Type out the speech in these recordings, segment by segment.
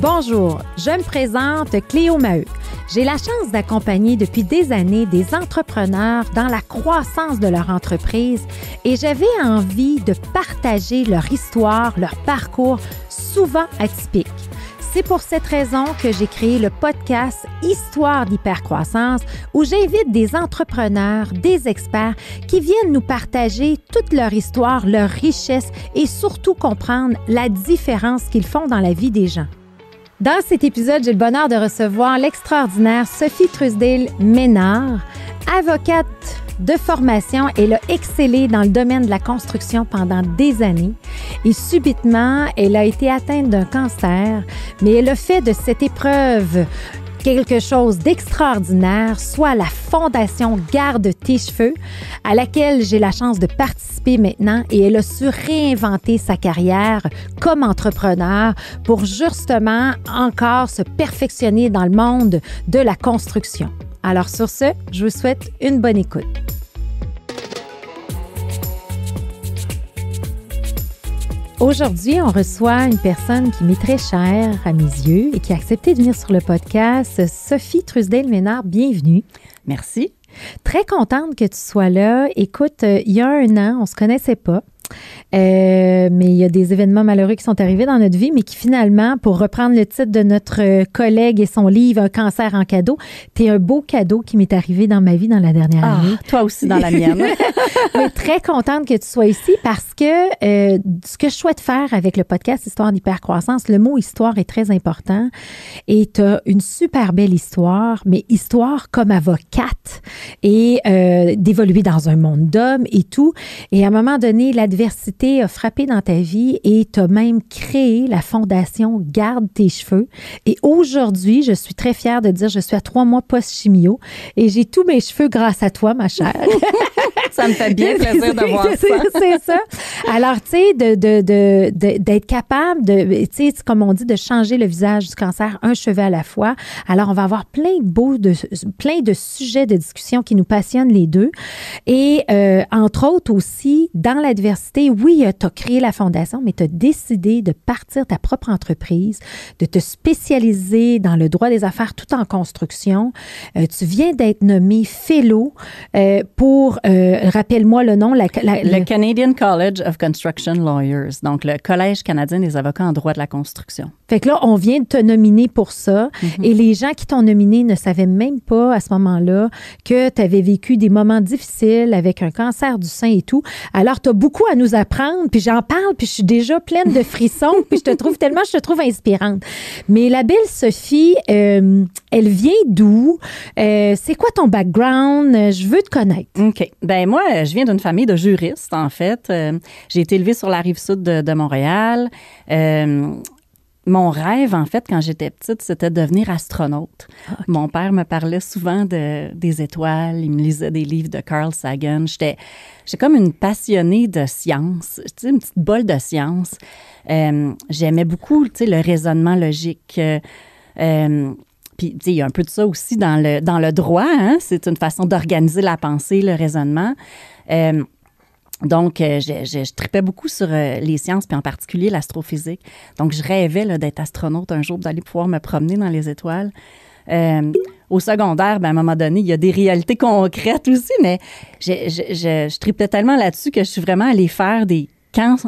Bonjour, je me présente Cléo Maheu. J'ai la chance d'accompagner depuis des années des entrepreneurs dans la croissance de leur entreprise et j'avais envie de partager leur histoire, leur parcours souvent atypique. C'est pour cette raison que j'ai créé le podcast Histoire d'hypercroissance où j'invite des entrepreneurs, des experts qui viennent nous partager toute leur histoire, leur richesse et surtout comprendre la différence qu'ils font dans la vie des gens. Dans cet épisode, j'ai le bonheur de recevoir l'extraordinaire Sophie Truesdale-Ménard, avocate de formation. Elle a excellé dans le domaine de la construction pendant des années et subitement, elle a été atteinte d'un cancer, mais elle a fait de cette épreuve quelque chose d'extraordinaire, soit la Fondation Garde tes cheveux, à laquelle j'ai la chance de participer maintenant et elle a su réinventer sa carrière comme entrepreneur pour justement encore se perfectionner dans le monde de la construction. Alors sur ce, je vous souhaite une bonne écoute. Aujourd'hui, on reçoit une personne qui m'est très chère à mes yeux et qui a accepté de venir sur le podcast. Sophie Truesdale-Ménard, bienvenue. Merci. Très contente que tu sois là. Écoute, il y a un an, on ne se connaissait pas. Mais il y a des événements malheureux qui sont arrivés dans notre vie, mais qui finalement, pour reprendre le titre de notre collègue et son livre « Un cancer en cadeau », t'es un beau cadeau qui m'est arrivé dans ma vie dans la dernière année. Toi aussi dans la mienne. Mais très contente que tu sois ici parce que ce que je souhaite faire avec le podcast Histoire d'hypercroissance, le mot histoire est très important et tu as une super belle histoire, mais histoire comme avocate et d'évoluer dans un monde d'hommes et tout. Et à un moment donné, l'adversité a frappé dans ta vie et tu as même créé la fondation Garde tes cheveux. Et aujourd'hui, je suis très fière de dire, je suis à 3 mois post-chimio et j'ai tous mes cheveux grâce à toi, ma chère. Ça me fait bien plaisir de voir ça. C'est ça. Alors, tu sais, d'être capable de, tu sais, comme on dit, de changer le visage du cancer un cheveu à la fois. Alors, on va avoir plein de sujets de discussion qui nous passionnent les deux. Et entre autres aussi, dans l'adversité, oui, tu as créé la fondation, mais tu as décidé de partir ta propre entreprise, de te spécialiser dans le droit des affaires tout en construction. Tu viens d'être nommé fellow pour, rappelle-moi le nom. Le Canadian College of Construction Lawyers, donc le Collège canadien des avocats en droit de la construction. Fait que là, on vient de te nominer pour ça. Mm-hmm. Et les gens qui t'ont nominé ne savaient même pas à ce moment-là que tu avais vécu des moments difficiles avec un cancer du sein et tout. Alors, tu as beaucoup à nous apprendre, puis j'en parle, puis je suis déjà pleine de frissons, puis je te trouve inspirante. Mais la belle Sophie, elle vient d'où? C'est quoi ton background? Je veux te connaître. OK. Ben moi, je viens d'une famille de juristes, en fait. J'ai été élevée sur la rive sud de Montréal. Mon rêve, en fait, quand j'étais petite, c'était de devenir astronaute. Okay. Mon père me parlait souvent des étoiles. Il me lisait des livres de Carl Sagan. J'étais comme une passionnée de science, tu sais, une petite bolle de science. J'aimais beaucoup, tu sais, le raisonnement logique. Puis, tu sais, il y a un peu de ça aussi dans le droit. Hein? C'est une façon d'organiser la pensée, le raisonnement. Donc, je tripais beaucoup sur les sciences, puis en particulier l'astrophysique. Donc, je rêvais là, d'être astronaute un jour, d'aller pouvoir me promener dans les étoiles. Au secondaire, ben, à un moment donné, il y a des réalités concrètes aussi, mais je tripais tellement là-dessus que je suis vraiment allée faire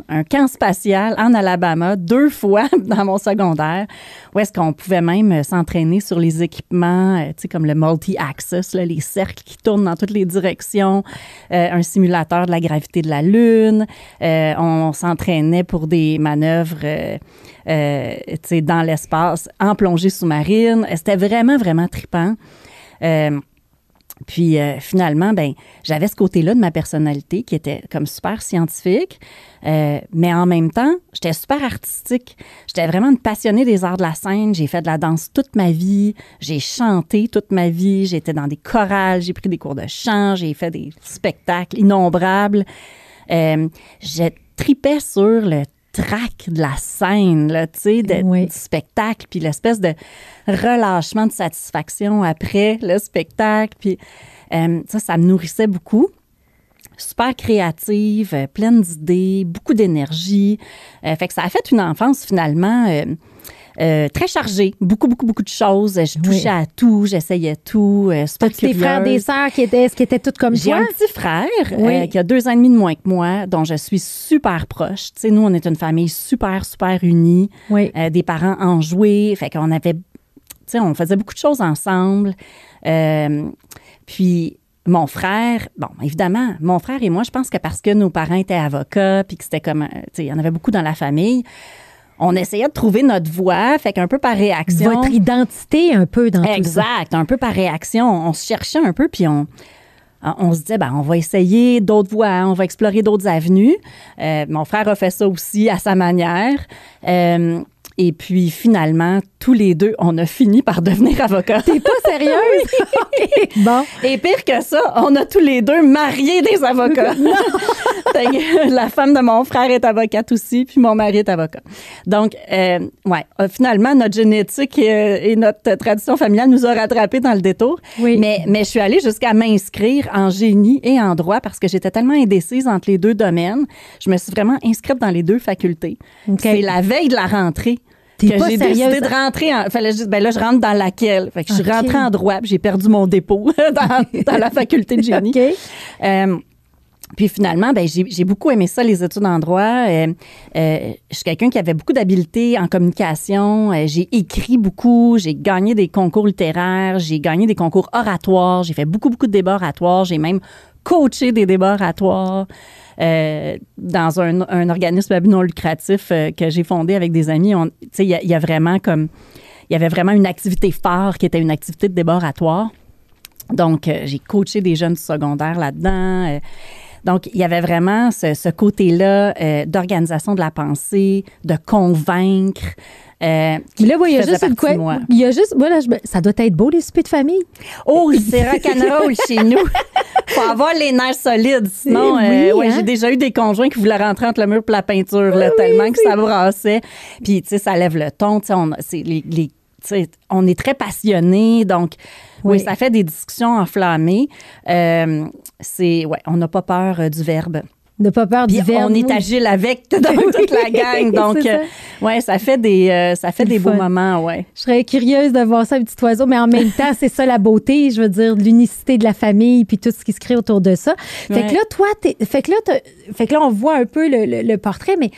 un camp spatial en Alabama 2 fois dans mon secondaire, où est-ce qu'on pouvait même s'entraîner sur les équipements, tu sais, comme le multi-axis, là, les cercles qui tournent dans toutes les directions, un simulateur de la gravité de la Lune. On s'entraînait pour des manœuvres, tu sais, dans l'espace, en plongée sous-marine. C'était vraiment, vraiment trippant. Puis finalement, ben j'avais ce côté-là de ma personnalité qui était comme super scientifique, mais en même temps, j'étais super artistique. J'étais vraiment une passionnée des arts de la scène. J'ai fait de la danse toute ma vie. J'ai chanté toute ma vie. J'étais dans des chorales. J'ai pris des cours de chant. J'ai fait des spectacles innombrables. Je tripais sur le trac de la scène, là, tu sais, du spectacle, puis l'espèce de relâchement de satisfaction après le spectacle, puis ça me nourrissait beaucoup. Super créative, pleine d'idées, beaucoup d'énergie. Fait que ça a fait une enfance, finalement, très chargée. Beaucoup de choses. Je touchais à tout, j'essayais tout. Super T'as-tu des frères, des sœurs qui étaient toutes comme J'ai toi? un petit frère qui a 2 ans et demi de moins que moi, dont je suis super proche. Tu sais, nous, on est une famille super unie. Oui. Des parents enjoués. Fait qu'on avait... Tu sais, on faisait beaucoup de choses ensemble. Puis... Mon frère, bon, évidemment, mon frère et moi, je pense que parce que nos parents étaient avocats, puis que c'était comme, tu sais, il y en avait beaucoup dans la famille, on essayait de trouver notre voie, fait qu'un peu par réaction. Votre identité un peu dans tout ça. Exact, un peu par réaction. On se cherchait un peu, puis on se disait, on va essayer d'autres voies, on va explorer d'autres avenues. Mon frère a fait ça aussi à sa manière. Et puis, finalement, tous les deux, on a fini par devenir avocats. T'es pas sérieuse? OK. Bon. Et pire que ça, on a tous les deux marié des avocats. La femme de mon frère est avocate aussi, puis mon mari est avocat. Donc, finalement, notre génétique et notre tradition familiale nous a rattrapés dans le détour. Oui. Mais je suis allée jusqu'à m'inscrire en génie et en droit parce que j'étais tellement indécise entre les deux domaines. Je me suis vraiment inscrite dans les 2 facultés. Okay. C'est la veille de la rentrée. T'es Que pas j'ai sérieuse? décidé de rentrer fallait juste, là, je rentre dans laquelle? Fait que je suis rentrée en droit, puis j'ai perdu mon dépôt dans la faculté de génie. OK. Puis finalement, j'ai beaucoup aimé ça, les études en droit. Je suis quelqu'un qui avait beaucoup d'habileté en communication. J'ai écrit beaucoup, j'ai gagné des concours littéraires, j'ai gagné des concours oratoires, j'ai fait beaucoup de débats oratoires, j'ai même coaché des débats oratoires. Dans un organisme non lucratif que j'ai fondé avec des amis. Il y avait vraiment une activité phare qui était une activité de débat oratoire. Donc, j'ai coaché des jeunes du secondaire là-dedans. Donc, il y avait vraiment ce côté-là d'organisation de la pensée, de convaincre. Mais là, il y a juste il y a juste, voilà, ça doit être beau, les soupers de famille. Oh, c'est rock'n'roll chez nous. Faut avoir les nerfs solides. Sinon, j'ai déjà eu des conjoints qui voulaient rentrer entre le mur et la peinture, tellement que ça brassait. Puis, tu sais, ça lève le ton. Tu sais, on est très passionnés, donc oui, ça fait des discussions enflammées. On n'a pas peur du verbe. De pas peur du verbe. On est agile avec toute la gang. Donc, ça fait des beaux moments, ouais. Je serais curieuse de voir ça, un petit oiseau, mais en même temps, c'est ça la beauté, je veux dire, l'unicité de la famille puis tout ce qui se crée autour de ça. Fait que là, toi, fait que là, on voit un peu le portrait, mais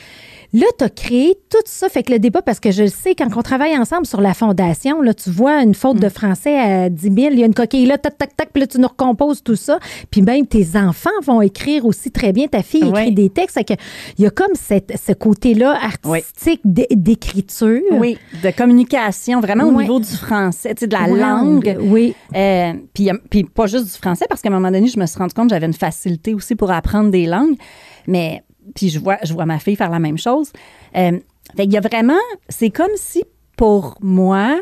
là, tu as créé tout ça. Fait que le débat, parce que je le sais, quand on travaille ensemble sur la fondation, là, tu vois une faute de français à 10 000, il y a une coquille là, tac, tac, tac, puis là, tu nous recomposes tout ça. Puis même tes enfants vont écrire aussi très bien. Ta fille écrit des textes. Fait que il y a comme ce côté-là artistique d'écriture. Oui, de communication, vraiment au niveau du français, tu sais, de la langue. Oui. Puis pas juste du français, parce qu'à un moment donné, je me suis rendu compte que j'avais une facilité aussi pour apprendre des langues. Mais... Puis je vois ma fille faire la même chose. Fait qu'il y a vraiment... C'est comme si, pour moi,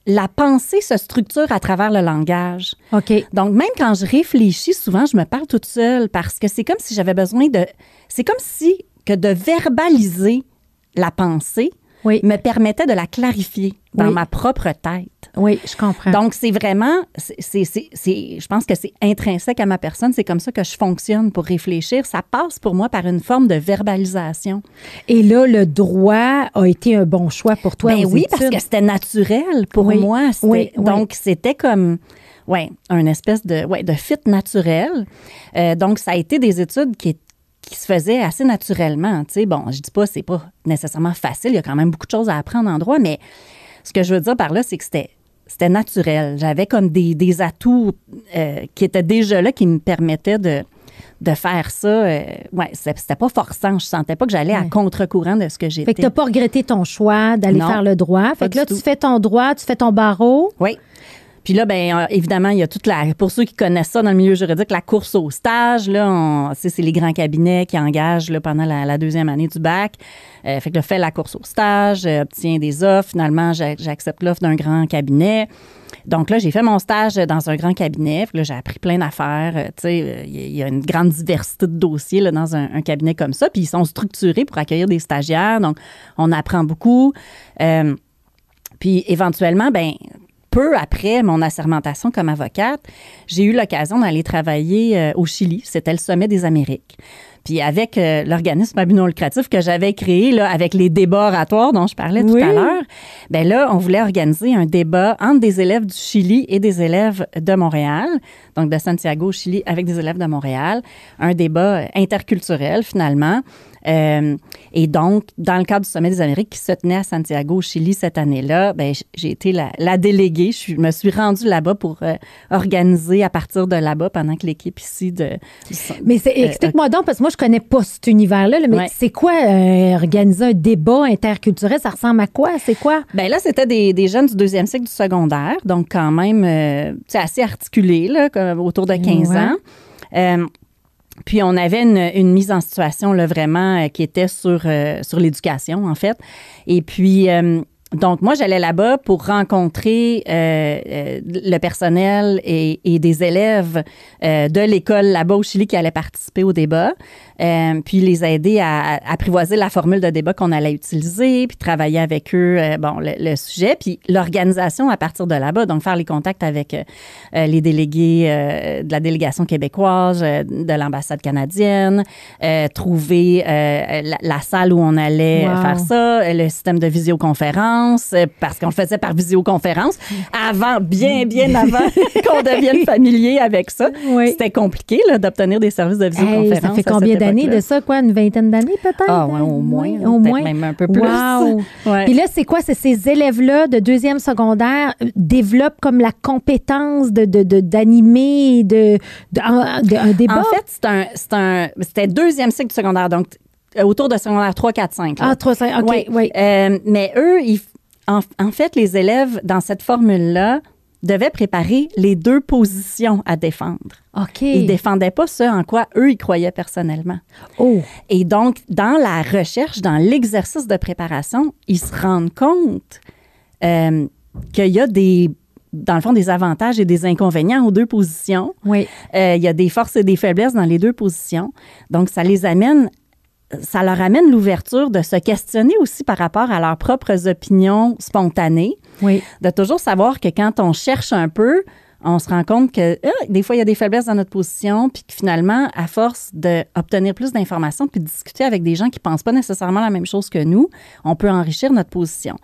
la pensée se structure à travers le langage. OK. Donc, même quand je réfléchis, souvent, je me parle toute seule parce que c'est comme si j'avais besoin de... C'est comme si que de verbaliser la pensée me permettait de la clarifier dans ma propre tête. Oui, je comprends. Donc, c'est vraiment, je pense que c'est intrinsèque à ma personne. C'est comme ça que je fonctionne pour réfléchir. Ça passe pour moi par une forme de verbalisation. Et là, le droit a été un bon choix pour toi aux oui, études. parce que c'était naturel pour moi. Donc, c'était comme... un espèce de fit naturel. Donc, ça a été des études qui se faisaient assez naturellement. Tu sais, bon, je dis pas, c'est pas nécessairement facile. Il y a quand même beaucoup de choses à apprendre en droit, mais ce que je veux dire par là, c'est que c'était naturel. J'avais comme des atouts qui étaient déjà là, qui me permettaient de faire ça. C'était pas forçant. Je sentais pas que j'allais à contre-courant de ce que j'étais. Fait que t'as pas regretté ton choix d'aller faire le droit. Fait que là, tu fais ton droit, tu fais ton barreau. Oui. Puis là, évidemment, il y a pour ceux qui connaissent ça dans le milieu juridique, la course au stage. Là, c'est les grands cabinets qui engagent là, pendant la 2e année du bac. Fait que là, fais la course au stage, obtiens des offres. Finalement, j'accepte l'offre d'un grand cabinet. Donc là, j'ai fait mon stage dans un grand cabinet. Là, j'ai appris plein d'affaires. Il y a une grande diversité de dossiers là, dans un cabinet comme ça. Puis ils sont structurés pour accueillir des stagiaires. Donc, on apprend beaucoup. Puis éventuellement, peu après mon assermentation comme avocate, j'ai eu l'occasion d'aller travailler au Chili. C'était le sommet des Amériques. Puis avec l'organisme à but non lucratif que j'avais créé, là, avec les débats oratoires dont je parlais tout à l'heure, ben là, on voulait organiser un débat entre des élèves du Chili et des élèves de Montréal, donc de Santiago au Chili avec des élèves de Montréal, un débat interculturel finalement. Et donc, dans le cadre du Sommet des Amériques qui se tenait à Santiago, au Chili, cette année-là, ben, j'ai été la déléguée. Je me suis rendue là-bas pour organiser à partir de là-bas pendant que l'équipe ici de... Mais explique-moi donc, parce que moi, je connais pas cet univers-là, là, mais c'est quoi organiser un débat interculturel? Ça ressemble à quoi? C'est quoi? Ben là, c'était des jeunes du deuxième cycle du secondaire, donc quand même assez articulés, là, autour de 15 ans. Puis, on avait une mise en situation là, vraiment qui était sur l'éducation, en fait. Et puis, donc, moi, j'allais là-bas pour rencontrer le personnel et des élèves de l'école là-bas au Chili qui allaient participer au débat. Puis les aider à apprivoiser la formule de débat qu'on allait utiliser, puis travailler avec eux, le sujet, puis l'organisation à partir de là-bas, donc faire les contacts avec les délégués de la délégation québécoise, de l'ambassade canadienne, trouver la salle où on allait faire ça, le système de visioconférence, parce qu'on le faisait par visioconférence, bien avant qu'on devienne familier avec ça. C'était compliqué là, d'obtenir des services de visioconférence. Ça fait combien d'années de ça, quoi? Une vingtaine d'années, peut-être? Ah, oui, au moins. Même un peu plus. Wow. Puis là, c'est quoi? C'est ces élèves-là de deuxième secondaire développent comme la compétence d'animer un débat? En fait, c'était deuxième cycle du secondaire, donc autour de secondaire 3, 4, 5. Là. Ah, 3, 5, OK, oui. Mais eux, en fait, les élèves, dans cette formule-là, devaient préparer les deux positions à défendre. OK. Ils ne défendaient pas ce en quoi eux, ils croyaient personnellement. Oh. Et donc, dans la recherche, dans l'exercice de préparation, ils se rendent compte qu'il y a dans le fond, des avantages et des inconvénients aux deux positions. Oui. Il y a des forces et des faiblesses dans les deux positions. Donc, ça leur amène l'ouverture de se questionner aussi par rapport à leurs propres opinions spontanées. Oui. De toujours savoir que quand on cherche un peu, on se rend compte que des fois, il y a des faiblesses dans notre position, puis que finalement, à force d'obtenir plus d'informations, puis de discuter avec des gens qui ne pensent pas nécessairement la même chose que nous, on peut enrichir notre position.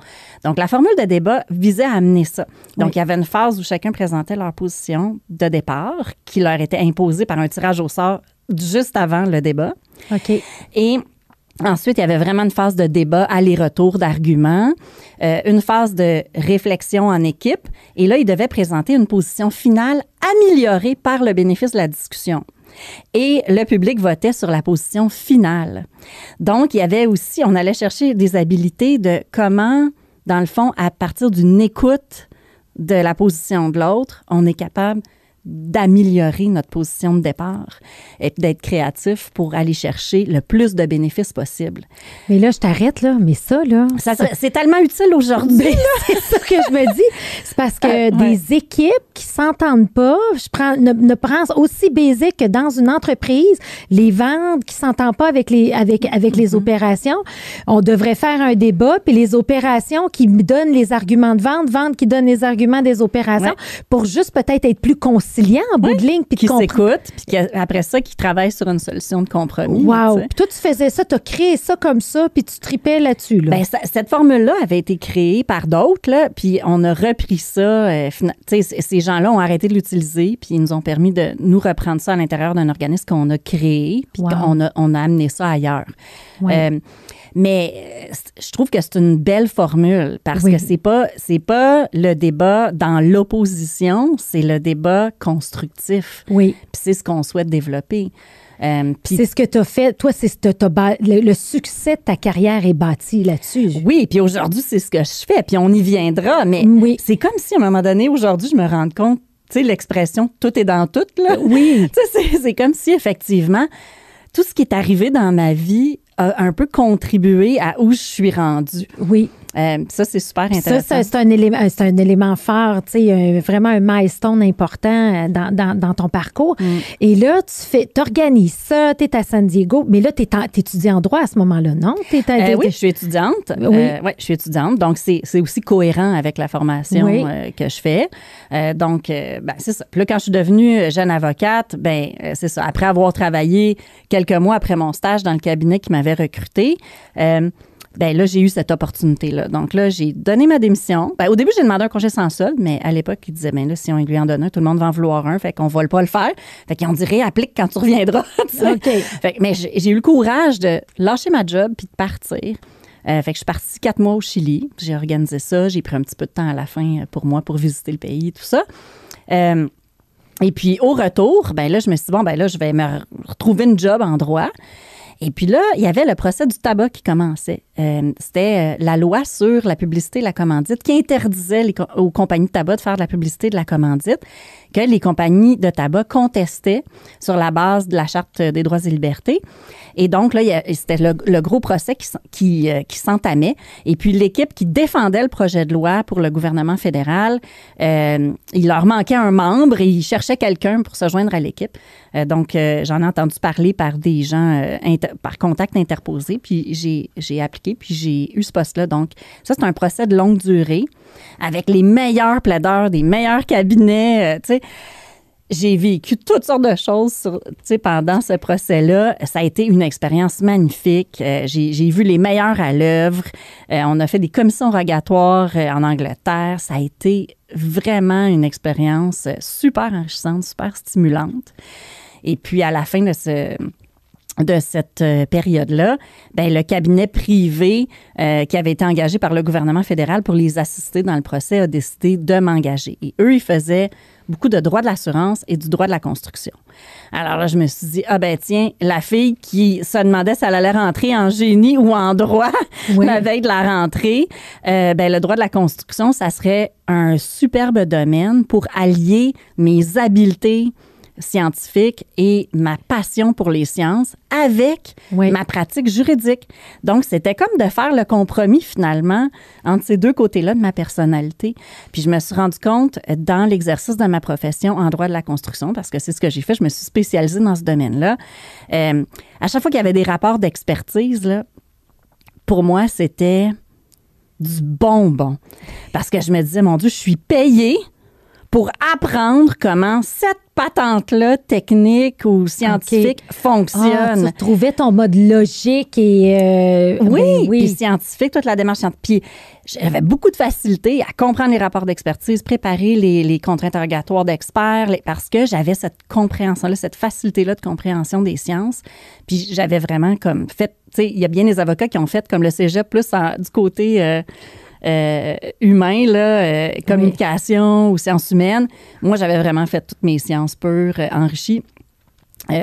Donc, la formule de débat visait à amener ça. Donc, il y avait une phase où chacun présentait leur position de départ, qui leur était imposée par un tirage au sort juste avant le débat. OK. Et ensuite, il y avait vraiment une phase de débat, aller-retour d'arguments, une phase de réflexion en équipe. Et là, ils devaient présenter une position finale améliorée par le bénéfice de la discussion. Et le public votait sur la position finale. Donc, il y avait aussi, on allait chercher des habiletés de comment, dans le fond, à partir d'une écoute de la position de l'autre, on est capable d'améliorer notre position de départ et d'être créatif pour aller chercher le plus de bénéfices possible. Mais là, je t'arrête, là. Mais ça, là... C'est tellement utile aujourd'hui. C'est ça que je me dis. C'est parce que des équipes qui s'entendent pas, ne prends aussi basique que dans une entreprise, les ventes qui s'entendent pas avec les opérations, on devrait faire un débat, puis les opérations qui donnent les arguments de vente qui donnent les arguments des opérations, pour juste peut-être être plus conciliant en bout de ligne. Puis qui s'écoute, puis après ça, qui travaille sur une solution de compromis. Wow! Puis toi, tu faisais ça, tu as créé ça comme ça, puis tu tripais là-dessus. Là. Bien, cette formule-là avait été créée par d'autres, là, puis on a repris ça. Ces gens-là ont arrêté de l'utiliser, puis ils nous ont permis de nous reprendre ça à l'intérieur d'un organisme qu'on a créé, puis on a amené ça ailleurs. Ouais. Mais je trouve que c'est une belle formule parce que c'est pas le débat dans l'opposition, c'est le débat constructif. Oui. Puis c'est ce qu'on souhaite développer. C'est ce que tu as fait. Toi, le succès de ta carrière est bâti là-dessus. Oui, puis aujourd'hui, c'est ce que je fais. Puis on y viendra. Mais c'est comme si, à un moment donné, aujourd'hui, je me rende compte, tu sais, l'expression « tout est dans tout », là. Oui. Tu sais, c'est comme si, effectivement, tout ce qui est arrivé dans ma vie a un peu contribué à où je suis rendue. Oui. Ça, c'est super intéressant. Ça, c'est un élément fort, tu sais, vraiment un milestone important dans ton parcours. Et là, tu organises ça, tu es à San Diego, mais là, tu étudies en droit à ce moment-là, non? Oui, je suis étudiante. Oui. Je suis étudiante, donc c'est aussi cohérent avec la formation que je fais. C'est ça. Puis là, quand je suis devenue jeune avocate, c'est ça. Après avoir travaillé quelques mois après mon stage dans le cabinet qui m'avait recrutée, là, j'ai eu cette opportunité-là. Donc là, j'ai donné ma démission. Au début, j'ai demandé un congé sans solde, mais à l'époque, ils disaient, là, si on lui en donne un, tout le monde va en vouloir un, fait qu'on va pas le faire. Fait qu'on dirait, applique quand tu reviendras. OK. Mais j'ai eu le courage de lâcher ma job puis de partir. Fait que je suis partie 4 mois au Chili. J'ai organisé ça. J'ai pris un petit peu de temps à la fin pour moi, pour visiter le pays, tout ça. Et puis, au retour, là, je me suis dit, là, je vais me retrouver une job en droit. Et puis là, il y avait le procès du tabac qui commençait. C'était la loi sur la publicité et la commandite qui interdisait aux compagnies de tabac de faire de la publicité et de la commandite, que les compagnies de tabac contestaient sur la base de la Charte des droits et libertés. Et donc, là, c'était le gros procès qui s'entamait. Et puis, l'équipe qui défendait le projet de loi pour le gouvernement fédéral, il leur manquait un membre et ils cherchaient quelqu'un pour se joindre à l'équipe. Donc, j'en ai entendu parler par des gens, par contact interposé, puis j'ai appliqué, puis j'ai eu ce poste-là. Donc, ça, c'est un procès de longue durée avec les meilleurs plaideurs, des meilleurs cabinets, tu sais. J'ai vécu toutes sortes de choses pendant ce procès-là. Ça a été une expérience magnifique. J'ai vu les meilleurs à l'œuvre. On a fait des commissions rogatoires en Angleterre. Ça a été vraiment une expérience super enrichissante, super stimulante. Et puis, à la fin de cette période-là, le cabinet privé qui avait été engagé par le gouvernement fédéral pour les assister dans le procès a décidé de m'engager. Et eux, ils faisaient beaucoup de droit de l'assurance et du droit de la construction. Alors là, je me suis dit, tiens, la fille qui se demandait si elle allait rentrer en génie ou en droit la veille de la rentrée, le droit de la construction, ça serait un superbe domaine pour allier mes habiletés scientifique et ma passion pour les sciences avec ma pratique juridique. Donc, c'était comme de faire le compromis, finalement, entre ces deux côtés-là de ma personnalité. Puis, je me suis rendu compte, dans l'exercice de ma profession en droit de la construction, parce que c'est ce que j'ai fait, je me suis spécialisée dans ce domaine-là. À chaque fois qu'il y avait des rapports d'expertise, là, pour moi, c'était du bonbon. Parce que je me disais, mon Dieu, je suis payée pour apprendre comment cette patente-là, technique ou scientifique, fonctionne. Tu trouvais ton mode logique et... oui, puis scientifique, toute la démarche scientifique. Puis j'avais beaucoup de facilité à comprendre les rapports d'expertise, préparer les contre-interrogatoires d'experts, parce que j'avais cette compréhension-là, cette facilité-là de compréhension des sciences. Puis j'avais vraiment comme fait... Tu sais, il y a bien des avocats qui ont fait comme le cégep, plus du côté... humain, là, communication ou sciences humaines. Moi, j'avais vraiment fait toutes mes sciences pures, enrichies.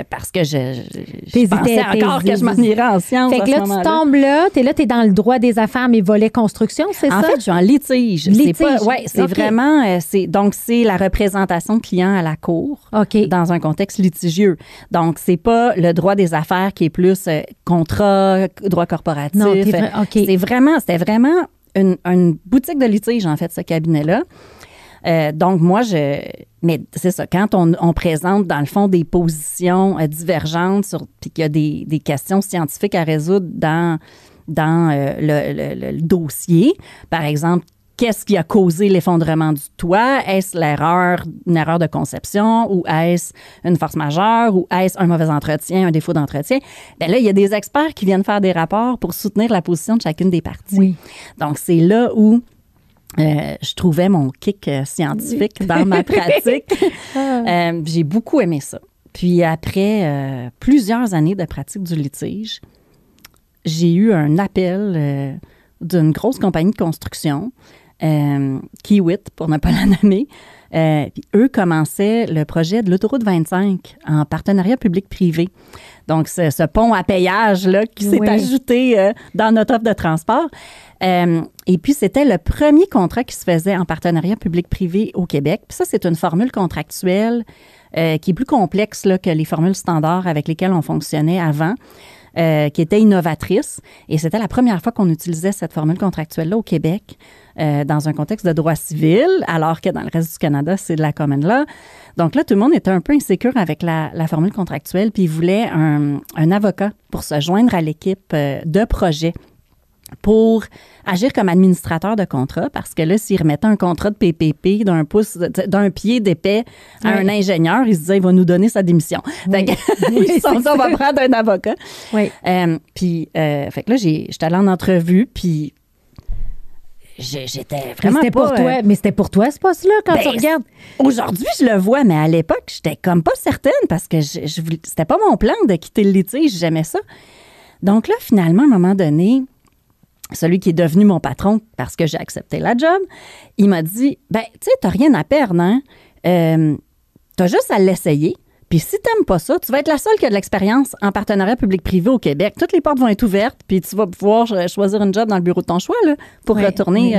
Parce que je pensais encore que je m'en irais en sciences. Fait que là, tu tombes là, t'es dans le droit des affaires, mais volet construction, c'est ça? En fait, je suis en litige. C'est vraiment... donc, c'est la représentation de clients à la cour dans un contexte litigieux. Donc, c'est pas le droit des affaires qui est plus contrat, droit corporatif. Non, C'était vraiment une boutique de litige, en fait, ce cabinet-là. Donc, moi, mais c'est ça, quand on présente, dans le fond, des positions divergentes puis qu'il y a des questions scientifiques à résoudre dans le dossier, par exemple, qu'est-ce qui a causé l'effondrement du toit? Est-ce une erreur de conception ou est-ce une force majeure ou est-ce un mauvais entretien, un défaut d'entretien? Bien là, il y a des experts qui viennent faire des rapports pour soutenir la position de chacune des parties. Oui. Donc, c'est là où je trouvais mon kick scientifique dans ma pratique. J'ai beaucoup aimé ça. Puis après plusieurs années de pratique du litige, j'ai eu un appel d'une grosse compagnie de construction, Kiewit, pour ne pas la nommer. Puis eux commençaient le projet de l'autoroute 25 en partenariat public-privé. Donc, ce pont à péage là, qui s'est ajouté dans notre offre de transport. Et puis, c'était le premier contrat qui se faisait en partenariat public-privé au Québec. Puis ça, c'est une formule contractuelle qui est plus complexe là, que les formules standards avec lesquelles on fonctionnait avant. qui était innovatrice. Et c'était la première fois qu'on utilisait cette formule contractuelle-là au Québec dans un contexte de droit civil, alors que dans le reste du Canada, c'est de la common law. Donc là, tout le monde était un peu insécure avec la formule contractuelle, puis ils voulaient un avocat pour se joindre à l'équipe de projet pour agir comme administrateur de contrat, parce que là, s'il remettait un contrat de PPP d'un pied d'épais à un ingénieur, il se disait, il va nous donner sa démission. Oui. On va prendre un avocat. Oui. Puis, fait que là, j'étais allée en entrevue, puis j'étais vraiment mais c'était pour toi, ce poste-là, quand tu regardes? Aujourd'hui, je le vois, mais à l'époque, j'étais comme pas certaine, parce que c'était pas mon plan de quitter le litige, j'aimais ça. Donc là, finalement, à un moment donné, celui qui est devenu mon patron parce que j'ai accepté la job, il m'a dit, tu sais, t'as rien à perdre, hein? T'as juste à l'essayer. Puis si t'aimes pas ça, tu vas être la seule qui a de l'expérience en partenariat public-privé au Québec. Toutes les portes vont être ouvertes, puis tu vas pouvoir choisir une job dans le bureau de ton choix là, pour retourner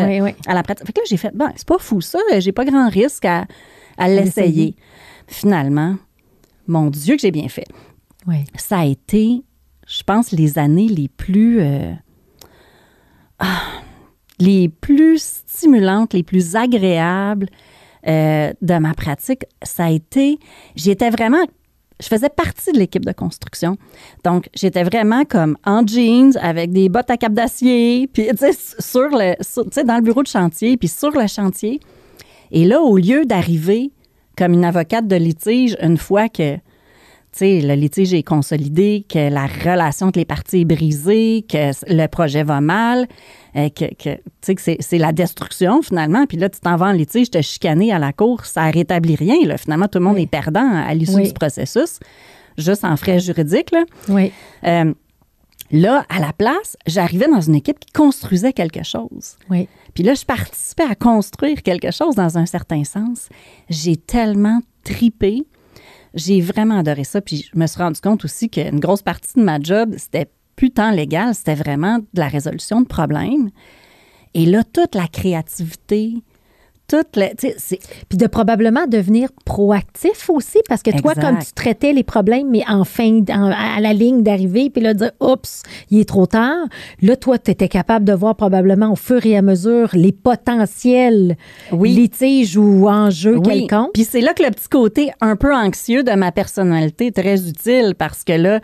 à la pratique. Fait que là, j'ai fait, c'est pas fou ça, j'ai pas grand risque à l'essayer. Finalement, mon Dieu que j'ai bien fait. Oui. Ça a été, je pense, les années les plus stimulantes, les plus agréables de ma pratique. Ça a été, je faisais partie de l'équipe de construction. Donc, j'étais vraiment comme en jeans, avec des bottes à cap d'acier, puis tu sais, dans le bureau de chantier, puis sur le chantier. Et là, au lieu d'arriver comme une avocate de litige, une fois que le litige est consolidé, que la relation entre les parties est brisée, que le projet va mal, que c'est la destruction finalement. Puis là, tu t'en vas en litige, te chicaner à la cour, ça ne rétablit rien. Là. Finalement, tout le monde est perdant à l'issue du processus, juste en frais juridiques. Là. Oui. Là, à la place, j'arrivais dans une équipe qui construisait quelque chose. Oui. Puis là, je participais à construire quelque chose dans un certain sens. J'ai tellement tripé. J'ai vraiment adoré ça. Puis je me suis rendu compte aussi qu'une grosse partie de ma job, c'était plus tant légal, c'était vraiment de la résolution de problèmes. Et là, toute la créativité, puis de probablement devenir proactif aussi, parce que toi, comme tu traitais les problèmes, mais à la ligne d'arrivée, puis là, dire « Oups, il est trop tard », là, toi, tu étais capable de voir probablement au fur et à mesure les potentiels litiges ou enjeux quelconques. Puis c'est là que le petit côté un peu anxieux de ma personnalité est très utile, parce que là,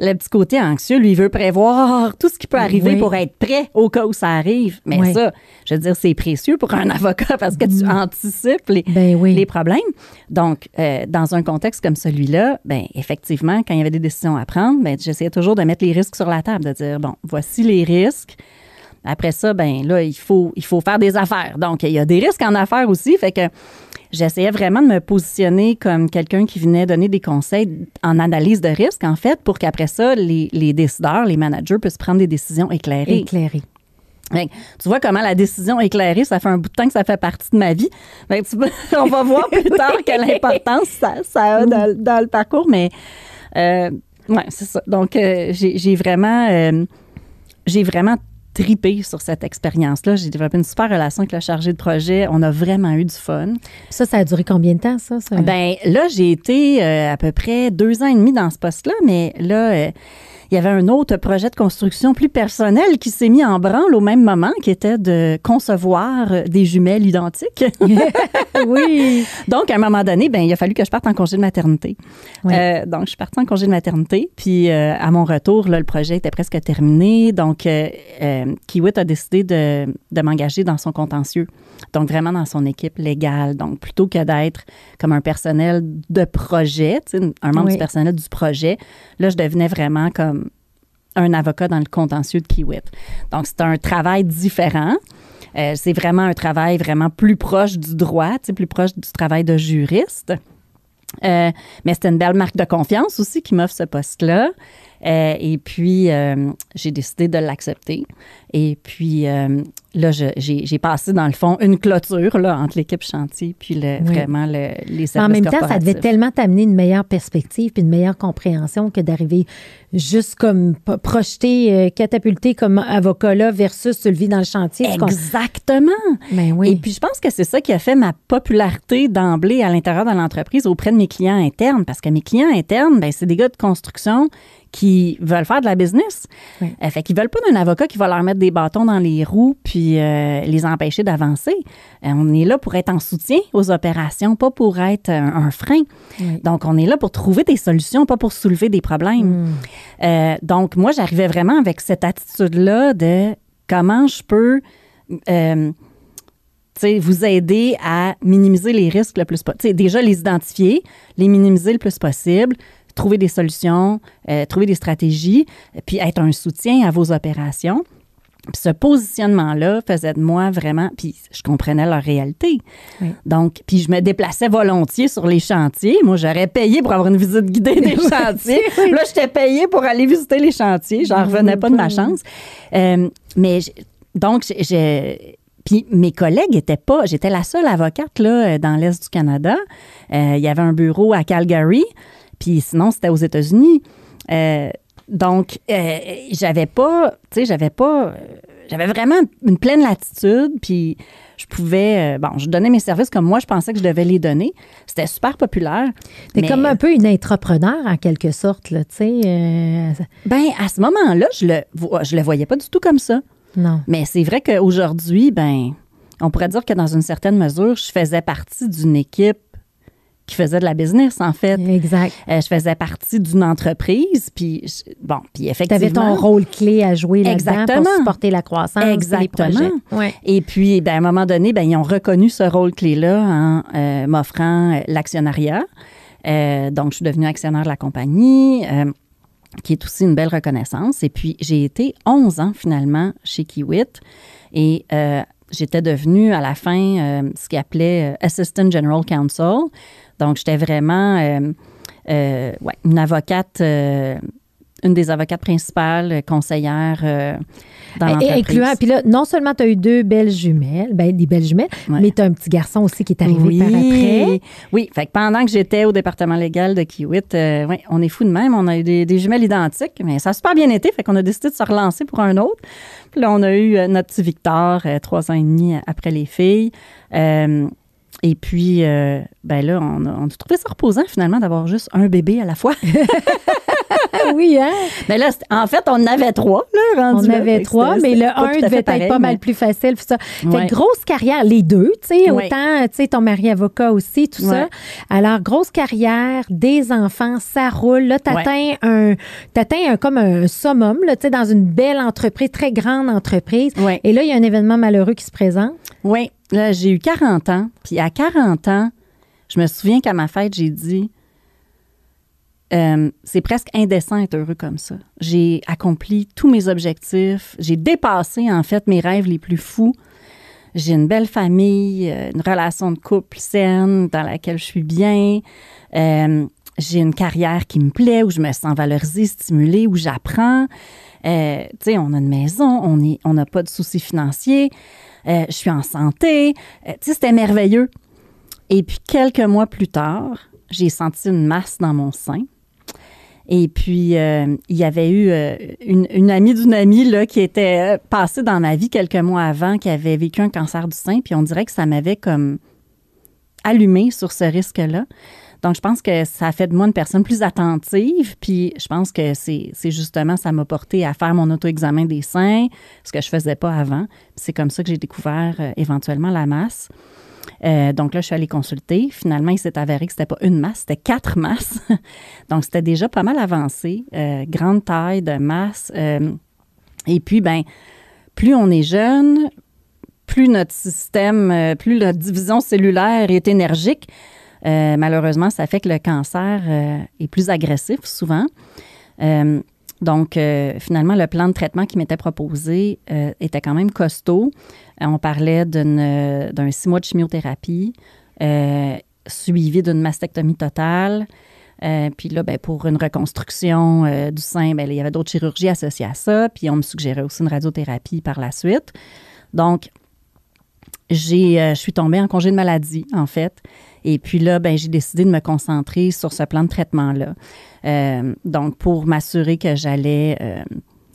le petit côté anxieux, lui, il veut prévoir tout ce qui peut arriver pour être prêt au cas où ça arrive. Mais ça, je veux dire, c'est précieux pour un avocat parce que tu anticipes les problèmes. Donc, dans un contexte comme celui-là, effectivement, quand il y avait des décisions à prendre, j'essayais toujours de mettre les risques sur la table, de dire, bon, voici les risques. Après ça, là, il faut faire des affaires. Donc, il y a des risques en affaires aussi, fait que j'essayais vraiment de me positionner comme quelqu'un qui venait donner des conseils en analyse de risque, en fait, pour qu'après ça, les décideurs, les managers puissent prendre des décisions éclairées. Tu vois comment la décision éclairée, ça fait un bout de temps que ça fait partie de ma vie. On va voir plus tard quelle importance ça a dans le parcours, mais c'est ça. Donc, j'ai vraiment tripé sur cette expérience-là. J'ai développé une super relation avec le chargé de projet. On a vraiment eu du fun. Ça a duré combien de temps, ça? Là, j'ai été à peu près 2 ans et demi dans ce poste-là, mais là, il y avait un autre projet de construction plus personnel qui s'est mis en branle au même moment, qui était de concevoir des jumelles identiques. Oui. Donc, à un moment donné, il a fallu que je parte en congé de maternité. Oui. Donc, je suis partie en congé de maternité. Puis, à mon retour, là, le projet était presque terminé. Donc, Kiewit a décidé de m'engager dans son contentieux. Donc, vraiment dans son équipe légale. Donc, plutôt que d'être comme un personnel de projet, un membre du personnel du projet, là, je devenais vraiment comme un avocat dans le contentieux de Kiewit. Donc, c'est un travail différent. C'est vraiment un travail vraiment plus proche du droit, plus proche du travail de juriste. Mais c'était une belle marque de confiance aussi qui m'offre ce poste-là. Et puis, j'ai décidé de l'accepter. Et puis, là, j'ai passé, dans le fond, une clôture là, entre l'équipe chantier puis vraiment les services en même temps, ça devait corporatifs. tellement t'amener une meilleure perspective puis une meilleure compréhension que d'arriver juste comme projeté, catapulté comme avocat là versus tu le vis dans le chantier. Exactement. Ben oui. Et puis, je pense que c'est ça qui a fait ma popularité d'emblée à l'intérieur de l'entreprise auprès de mes clients internes. Parce que mes clients internes, c'est des gars de construction qui veulent faire de la business. Oui. Fait qu'ils veulent pas d'un avocat qui va leur mettre des bâtons dans les roues puis les empêcher d'avancer. On est là pour être en soutien aux opérations, pas pour être un frein. Oui. Donc, on est là pour trouver des solutions, pas pour soulever des problèmes. Donc, moi, j'arrivais vraiment avec cette attitude-là de comment je peux vous aider à minimiser les risques le plus possible. Déjà, les identifier, les minimiser le plus possible, trouver des solutions, trouver des stratégies, puis être un soutien à vos opérations. Puis ce positionnement-là faisait de moi vraiment... Puis je comprenais leur réalité. Oui. Donc, puis je me déplaçais volontiers sur les chantiers. Moi, j'aurais payé pour avoir une visite guidée des chantiers. Oui. Là, j'étais payée pour aller visiter les chantiers. J'en revenais pas de ma chance. Puis mes collègues étaient pas... J'étais la seule avocate là, dans l'Est du Canada. Il y avait un bureau à Calgary. Puis sinon, c'était aux États-Unis. Donc, j'avais vraiment une pleine latitude, puis je pouvais, je donnais mes services comme moi, je pensais que je devais les donner. C'était super populaire. T'es comme un peu une entrepreneur, en quelque sorte, là, tu sais. Ben, à ce moment-là, je le voyais pas du tout comme ça. Non. Mais c'est vrai qu'aujourd'hui, on pourrait dire que dans une certaine mesure, je faisais partie d'une équipe qui faisait de la business, en fait. Exact. Je faisais partie d'une entreprise, puis effectivement... Tu avais ton rôle clé à jouer là-dedans pour supporter la croissance. Exactement. Et les projets. Ouais. Et puis, à un moment donné, ils ont reconnu ce rôle clé-là en m'offrant l'actionnariat. Donc, je suis devenue actionnaire de la compagnie, qui est aussi une belle reconnaissance. Et puis, j'ai été 11 ans, finalement, chez Kiewit. Et j'étais devenue, à la fin, ce qu'ils appelaient Assistant General Counsel. Donc, j'étais vraiment une avocate, une des avocates principales, conseillère dans l'entreprise. Incluant, puis là, non seulement tu as eu 2 belles jumelles, des belles jumelles, mais tu as un petit garçon aussi qui est arrivé par après. Oui, fait que pendant que j'étais au département légal de Kiewit, on est fous de même, on a eu des jumelles identiques, mais ça a super bien été, fait qu'on a décidé de se relancer pour un autre. Puis là, on a eu notre petit Victor, 3 ans et demi après les filles. Et puis, là, on a trouvé ça reposant, finalement, d'avoir juste un bébé à la fois. Oui, hein? Mais là, en fait, on en avait 3, là, rendu. On avait 3, mais le 1 devait être pas mal plus facile. Ça. Fait grosse carrière, les deux, tu sais, autant, tu sais, ton mari avocat aussi, tout ça. Alors, grosse carrière, des enfants, ça roule. Là, t'atteins comme un summum, là, tu sais, dans une belle entreprise, très grande entreprise. Et là, il y a un événement malheureux qui se présente. Oui. Là, j'ai eu 40 ans. Puis à 40 ans, je me souviens qu'à ma fête, j'ai dit... c'est presque indécent d'être heureux comme ça. J'ai accompli tous mes objectifs. J'ai dépassé, en fait, mes rêves les plus fous. J'ai une belle famille, une relation de couple saine dans laquelle je suis bien. J'ai une carrière qui me plaît, où je me sens valorisée, stimulée, où j'apprends. Tu sais, on a une maison, on n'a pas de soucis financiers. Je suis en santé. Tu sais, c'était merveilleux. Et puis, quelques mois plus tard, j'ai senti une masse dans mon sein. Et puis, il y avait eu une amie d'une amie là, qui était passée dans ma vie quelques mois avant, qui avait vécu un cancer du sein. Puis on dirait que ça m'avait comme allumée sur ce risque-là. Donc, je pense que ça a fait de moi une personne plus attentive. Puis, je pense que c'est justement, ça m'a porté à faire mon auto-examen des seins, ce que je faisais pas avant. Puis c'est comme ça que j'ai découvert éventuellement la masse. Donc là, je suis allée consulter. Finalement, il s'est avéré que c'était pas une masse, c'était 4 masses. Donc, c'était déjà pas mal avancé. Grande taille de masse. Et puis, plus on est jeune, plus notre système, plus notre division cellulaire est énergique. Malheureusement, ça fait que le cancer est plus agressif souvent. Donc, finalement, le plan de traitement qui m'était proposé était quand même costaud. On parlait d'un 6 mois de chimiothérapie suivi d'une mastectomie totale. Puis là, pour une reconstruction du sein, il y avait d'autres chirurgies associées à ça. Puis on me suggérait aussi une radiothérapie par la suite. Donc, je suis tombée en congé de maladie, en fait. Et puis là, j'ai décidé de me concentrer sur ce plan de traitement-là. Donc, pour m'assurer que j'allais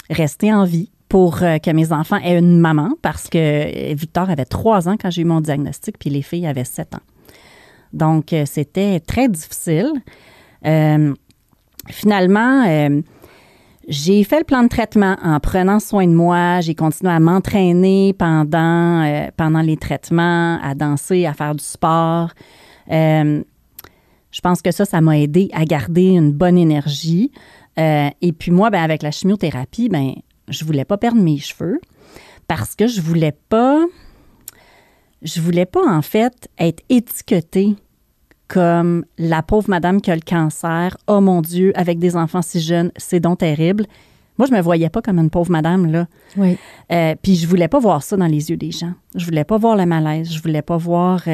rester en vie, pour que mes enfants aient une maman, parce que Victor avait 3 ans quand j'ai eu mon diagnostic, puis les filles avaient 7 ans. Donc, c'était très difficile. Finalement, J'ai fait le plan de traitement en prenant soin de moi. J'ai continué à m'entraîner pendant les traitements, à danser, à faire du sport. Je pense que ça m'a aidé à garder une bonne énergie. Et puis moi, avec la chimiothérapie, je voulais pas perdre mes cheveux parce que je voulais pas en fait être étiquetée comme la pauvre madame qui a le cancer. Oh mon Dieu, avec des enfants si jeunes, c'est donc terrible. Moi, je me voyais pas comme une pauvre madame, là. Oui. Puis je voulais pas voir ça dans les yeux des gens. Je voulais pas voir le malaise. Je voulais pas voir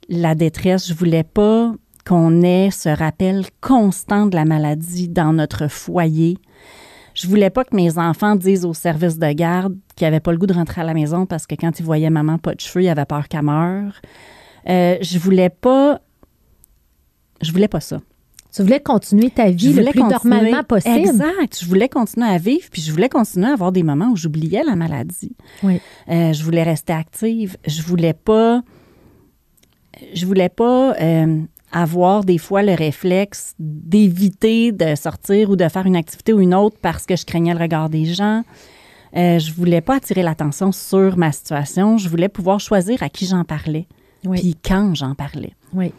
la détresse. Je voulais pas qu'on ait ce rappel constant de la maladie dans notre foyer. Je voulais pas que mes enfants disent au service de garde qu'ils n'avaient pas le goût de rentrer à la maison parce que quand ils voyaient maman pas de cheveux, ils avaient peur qu'elle meure. Je voulais pas ça. Tu voulais continuer ta vie le plus normalement possible. Exact. Je voulais continuer à vivre, puis je voulais continuer à avoir des moments où j'oubliais la maladie. Oui. Je voulais rester active. Je voulais pas avoir des fois le réflexe d'éviter de sortir ou de faire une activité ou une autre parce que je craignais le regard des gens. Je voulais pas attirer l'attention sur ma situation. Je voulais pouvoir choisir à qui j'en parlais. Oui. Puis quand j'en parlais. Oui.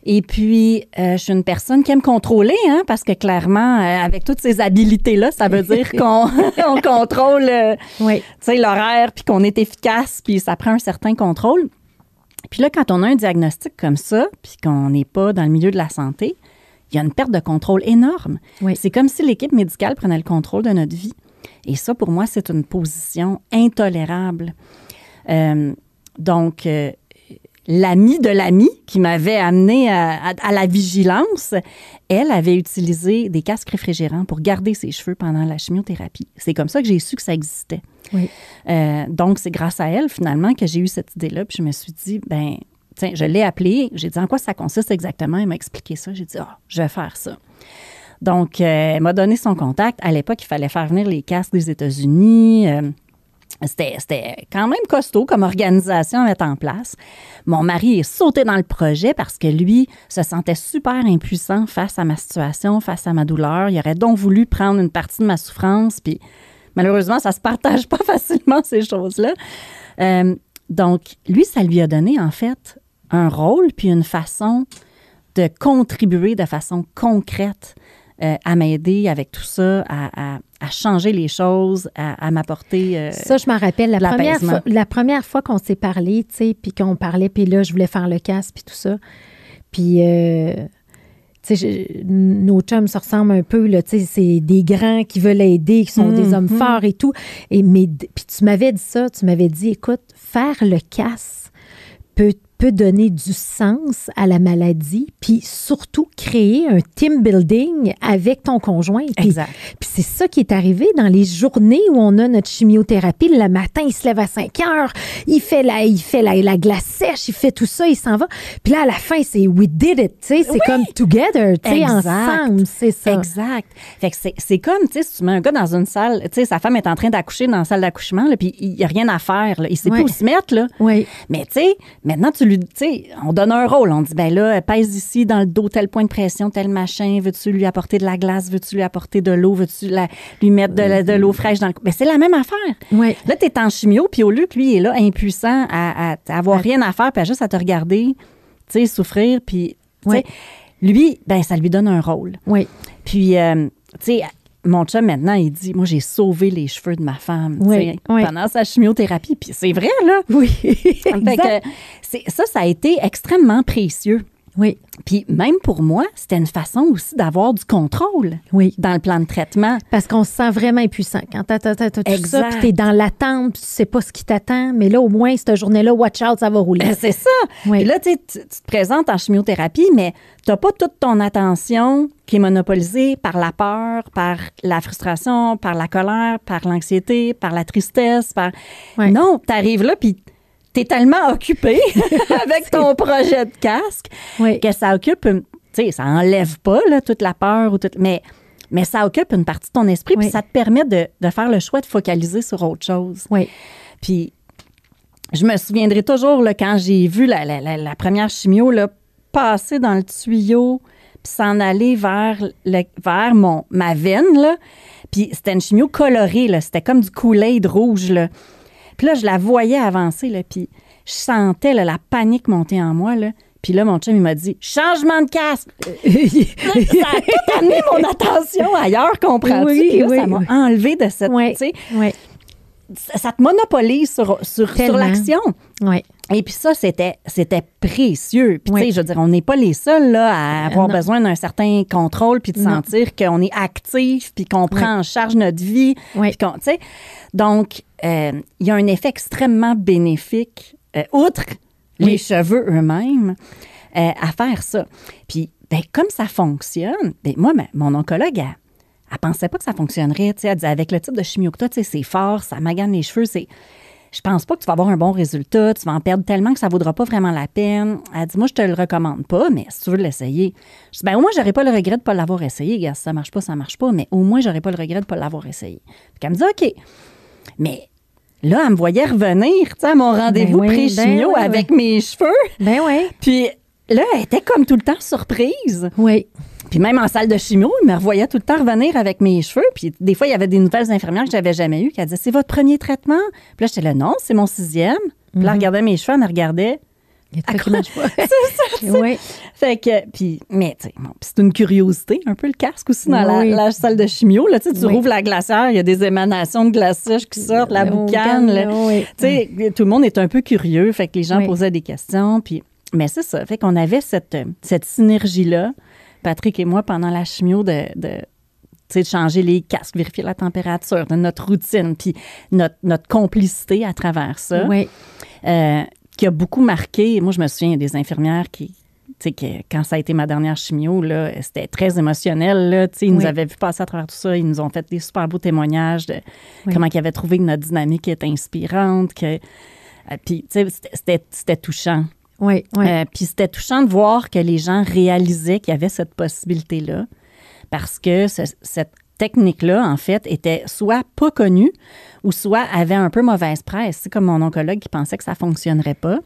Et puis, je suis une personne qui aime contrôler, parce que clairement, avec toutes ces habilités-là, ça veut dire qu'on on contrôle l'horaire, puis qu'on est efficace, puis ça prend un certain contrôle. Puis là, quand on a un diagnostic comme ça, puis qu'on n'est pas dans le milieu de la santé, il y a une perte de contrôle énorme. Oui. C'est comme si l'équipe médicale prenait le contrôle de notre vie. Et ça, pour moi, c'est une position intolérable. Donc, l'amie de l'amie qui m'avait amenée à la vigilance, elle avait utilisé des casques réfrigérants pour garder ses cheveux pendant la chimiothérapie. C'est comme ça que j'ai su que ça existait. Oui. Donc, c'est grâce à elle, finalement, que j'ai eu cette idée-là. Puis je me suis dit, tiens, je l'ai appelée. J'ai dit, en quoi ça consiste exactement? Elle m'a expliqué ça. J'ai dit, je vais faire ça. Donc, elle m'a donné son contact. À l'époque, il fallait faire venir les casques des États-Unis. C'était quand même costaud comme organisation à mettre en place. Mon mari est sauté dans le projet parce que lui se sentait super impuissant face à ma situation, face à ma douleur. Il aurait donc voulu prendre une partie de ma souffrance, puis malheureusement, ça se partage pas facilement, ces choses-là. Donc, lui, ça lui a donné, en fait, un rôle puis une façon de contribuer de façon concrète à m'aider avec tout ça, à changer les choses, à m'apporter ça, je m'en rappelle, la première fois qu'on s'est parlé, tu sais, puis qu'on parlait, puis là, je voulais faire le casque, puis tout ça. Puis, tu sais, nos chums se ressemblent un peu, là, tu sais, c'est des grands qui veulent aider, qui sont des hommes forts et tout. Puis tu m'avais dit ça, tu m'avais dit, écoute, faire le casque peut donner du sens à la maladie, puis surtout créer un team building avec ton conjoint. Exact. Puis c'est ça qui est arrivé dans les journées où on a notre chimiothérapie. Le matin, il se lève à 5 heures, il fait la glace sèche, il fait tout ça, il s'en va. Puis là, à la fin, c'est « we did it », tu sais, c'est comme « together », tu sais, ensemble, c'est ça. Exact. Fait que c'est comme, tu sais, si tu mets un gars dans une salle, tu sais, sa femme est en train d'accoucher dans la salle d'accouchement, là, puis il n'y a rien à faire, là, il sait plus où se mettre, là. Oui. Mais tu sais, maintenant, tu sais, on donne un rôle. On dit, là, pèse ici dans le dos, tel point de pression, tel machin. Veux-tu lui apporter de la glace? Veux-tu lui apporter de l'eau? Veux-tu lui mettre de l'eau fraîche dans le... Ben, c'est la même affaire. Oui. Là, t'es en chimio, puis au lieu que lui, il est là, impuissant, à avoir rien à faire, puis juste à te regarder, tu sais, souffrir, puis, tu sais, lui, ça lui donne un rôle. Oui. Puis, tu sais, mon chum, maintenant, il dit, moi, j'ai sauvé les cheveux de ma femme pendant sa chimiothérapie. Puis c'est vrai, là. Oui, exact. Ça a été extrêmement précieux. Oui. Puis même pour moi, c'était une façon aussi d'avoir du contrôle dans le plan de traitement. Parce qu'on se sent vraiment impuissant. Quand t'as tout ça, puis t'es dans l'attente, puis tu sais pas ce qui t'attend, mais là, au moins, cette journée-là, watch out, ça va rouler. C'est ça. Puis là, tu te présentes en chimiothérapie, mais t'as pas toute ton attention qui est monopolisée par la peur, par la frustration, par la colère, par l'anxiété, par la tristesse. Non, t'arrives là, puis t'es tellement occupé avec ton projet de casque que ça occupe, tu sais, ça enlève pas là, toute la peur, mais ça occupe une partie de ton esprit, puis ça te permet de faire le choix de focaliser sur autre chose. Oui. Puis, je me souviendrai toujours, là, quand j'ai vu la première chimio là, passer dans le tuyau, puis s'en aller vers ma veine, là. Puis c'était une chimio colorée, là. C'était comme du Kool-Aid rouge, là. Puis là, je la voyais avancer, là, puis je sentais là, la panique monter en moi, là. Puis là, mon chum, il m'a dit « Changement de casque! » Ça a tout amené mon attention ailleurs, comprends-tu? Oui, Puis là, ça m'a enlevé de cette... Oui, tu sais, oui. ça te monopolise sur l'action. Oui. Et puis ça, c'était précieux. Puis tu sais, je veux dire, on n'est pas les seuls là, à avoir besoin d'un certain contrôle puis de sentir qu'on est actif puis qu'on prend en charge notre vie. Oui. Tu sais, donc, il y a un effet extrêmement bénéfique, outre les cheveux eux-mêmes, à faire ça. Puis, ben, comme ça fonctionne, ben, moi, mon oncologue, elle pensait pas que ça fonctionnerait. Tu sais, elle disait, avec le type de chimio que tu as, tu sais, c'est fort, ça magane les cheveux, je pense pas que tu vas avoir un bon résultat, tu vas en perdre tellement que ça vaudra pas vraiment la peine. Elle dit, moi, je te le recommande pas, mais si tu veux l'essayer. Je dis, ben, au moins, j'aurais pas le regret de pas l'avoir essayé. Regarde, si ça marche pas, mais au moins, j'aurais pas le regret de pas l'avoir essayé. Puis elle me dit, OK. Mais là, elle me voyait revenir, tu sais, à mon rendez-vous pré-chimio avec mes cheveux. Ben oui. Puis là, elle était comme tout le temps surprise. Oui. Puis même en salle de chimio, il me revoyait tout le temps revenir avec mes cheveux. Puis des fois, il y avait des nouvelles infirmières que j'avais jamais eues qui disaient, c'est votre premier traitement? Puis là, j'étais là, non, c'est mon 6e. Puis là, elle regardait mes cheveux, elle me regardait. Il y a de quoi qui marche pas. C'est ça, Oui. Fait que, puis, mais tu sais, bon, c'est une curiosité, un peu le casque aussi dans la salle de chimio. Là, tu rouvres la glacière, il y a des émanations de glaçage qui sortent, la boucane. Tu sais, tout le monde est un peu curieux. Fait que les gens posaient des questions. Puis, mais c'est ça. Fait qu'on avait cette synergie-là, Patrick et moi, pendant la chimio, de changer les casques, vérifier la température, de notre routine, puis notre complicité à travers ça, qui a beaucoup marqué. Moi, je me souviens des infirmières qui, quand ça a été ma dernière chimio, là, c'était très émotionnel. Là, ils nous avaient vu passer à travers tout ça. Ils nous ont fait des super beaux témoignages de comment ils avaient trouvé que notre dynamique était inspirante. Puis, c'était touchant. Oui, oui. Puis c'était touchant de voir que les gens réalisaient qu'il y avait cette possibilité-là parce que cette technique-là, en fait, était soit pas connue ou soit avait un peu mauvaise presse. C'est comme mon oncologue qui pensait que ça fonctionnerait pas.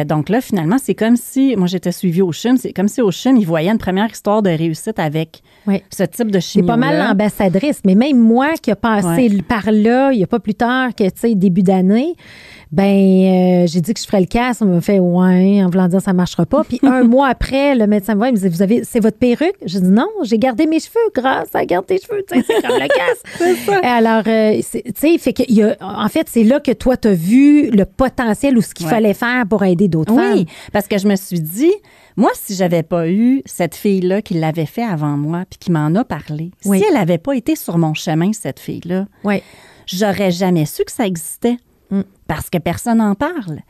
Donc là, finalement, c'est comme si, moi j'étais suivie au CHUM, c'est comme si au CHUM, ils voyaient une première histoire de réussite avec ce type de chimio. C'est pas mal l'ambassadrice, mais même moi qui a passé par là, il n'y a pas plus tard que, début d'année, j'ai dit que je ferais le casque, on m'a fait en voulant dire ça marchera pas. Puis un mois après, le médecin me voit, il me dit, c'est votre perruque? Je dis non, j'ai gardé mes cheveux grâce à garder tes cheveux, c'est comme le casque. C'est ça. Alors, fait que en fait, c'est là que toi, tu as vu le potentiel ou ce qu'il fallait faire pour aider d'autres femmes. Oui, parce que je me suis dit, moi, si j'avais pas eu cette fille-là qui l'avait fait avant moi puis qui m'en a parlé, si elle avait pas été sur mon chemin, cette fille-là, j'aurais jamais su que ça existait. Parce que personne n'en parle.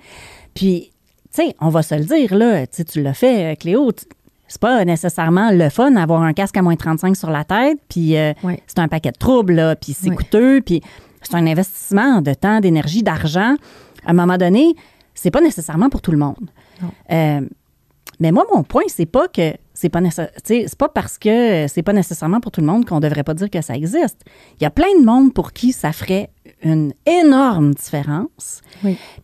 Puis, tu sais, on va se le dire, là, tu l'as fait, Cléo, c'est pas nécessairement le fun d'avoir un casque à moins 35 sur la tête, puis c'est un paquet de troubles, là, puis c'est coûteux, puis c'est un investissement de temps, d'énergie, d'argent. À un moment donné, c'est pas nécessairement pour tout le monde. Mais moi, mon point, c'est pas que c'est pas parce que c'est pas nécessairement pour tout le monde qu'on devrait pas dire que ça existe. Il y a plein de monde pour qui ça ferait une énorme différence,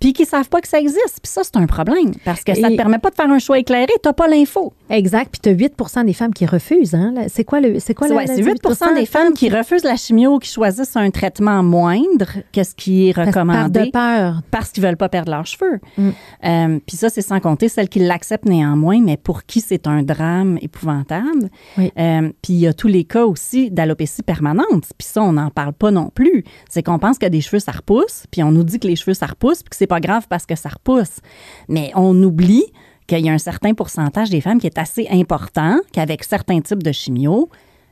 puis qui savent pas que ça existe. Puis ça, c'est un problème, parce que ça te permet pas de faire un choix éclairé, t'as pas l'info. Exact, puis t'as 8 des femmes qui refusent, hein? C'est quoi la 8 des femmes qui refusent la chimio, qui choisissent un traitement moindre que ce qui est recommandé. Par de peur. Parce qu'ils veulent pas perdre leurs cheveux. Puis ça, c'est sans compter celles qui l'acceptent néanmoins, mais pour qui c'est un drame épouvantable. Puis il y a tous les cas aussi d'alopécie permanente. Puis ça, on n'en parle pas non plus. C'est qu'on pense que des cheveux, ça repousse, puis on nous dit que les cheveux, ça repousse, puis que c'est pas grave parce que ça repousse. Mais on oublie qu'il y a un certain pourcentage des femmes qui est assez important, qu'avec certains types de chimio,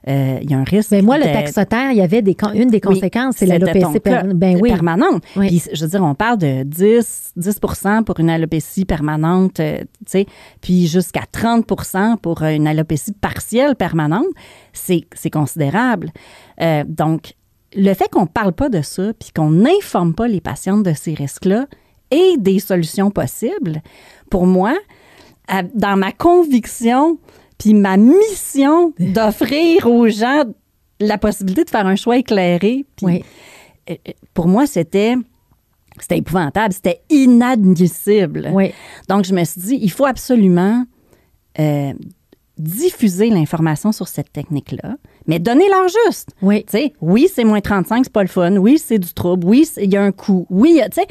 il y a un risque. Mais moi, le Taxotere, il y avait une des conséquences, c'est l'alopécie permanente. Puis, je veux dire, on parle de 10 pour une alopécie permanente, tu sais, puis jusqu'à 30 pour une alopécie partielle permanente. C'est considérable. Donc, le fait qu'on ne parle pas de ça, puis qu'on n'informe pas les patientes de ces risques-là et des solutions possibles, pour moi, dans ma conviction, puis ma mission d'offrir aux gens la possibilité de faire un choix éclairé, puis pour moi, c'était épouvantable, c'était inadmissible. Donc, je me suis dit, il faut absolument diffuser l'information sur cette technique-là, mais donnez-leur juste. Oui. Tu sais, oui, c'est moins 35, c'est pas le fun. Oui, c'est du trouble. Oui, il y a un coût. Oui, tu sais.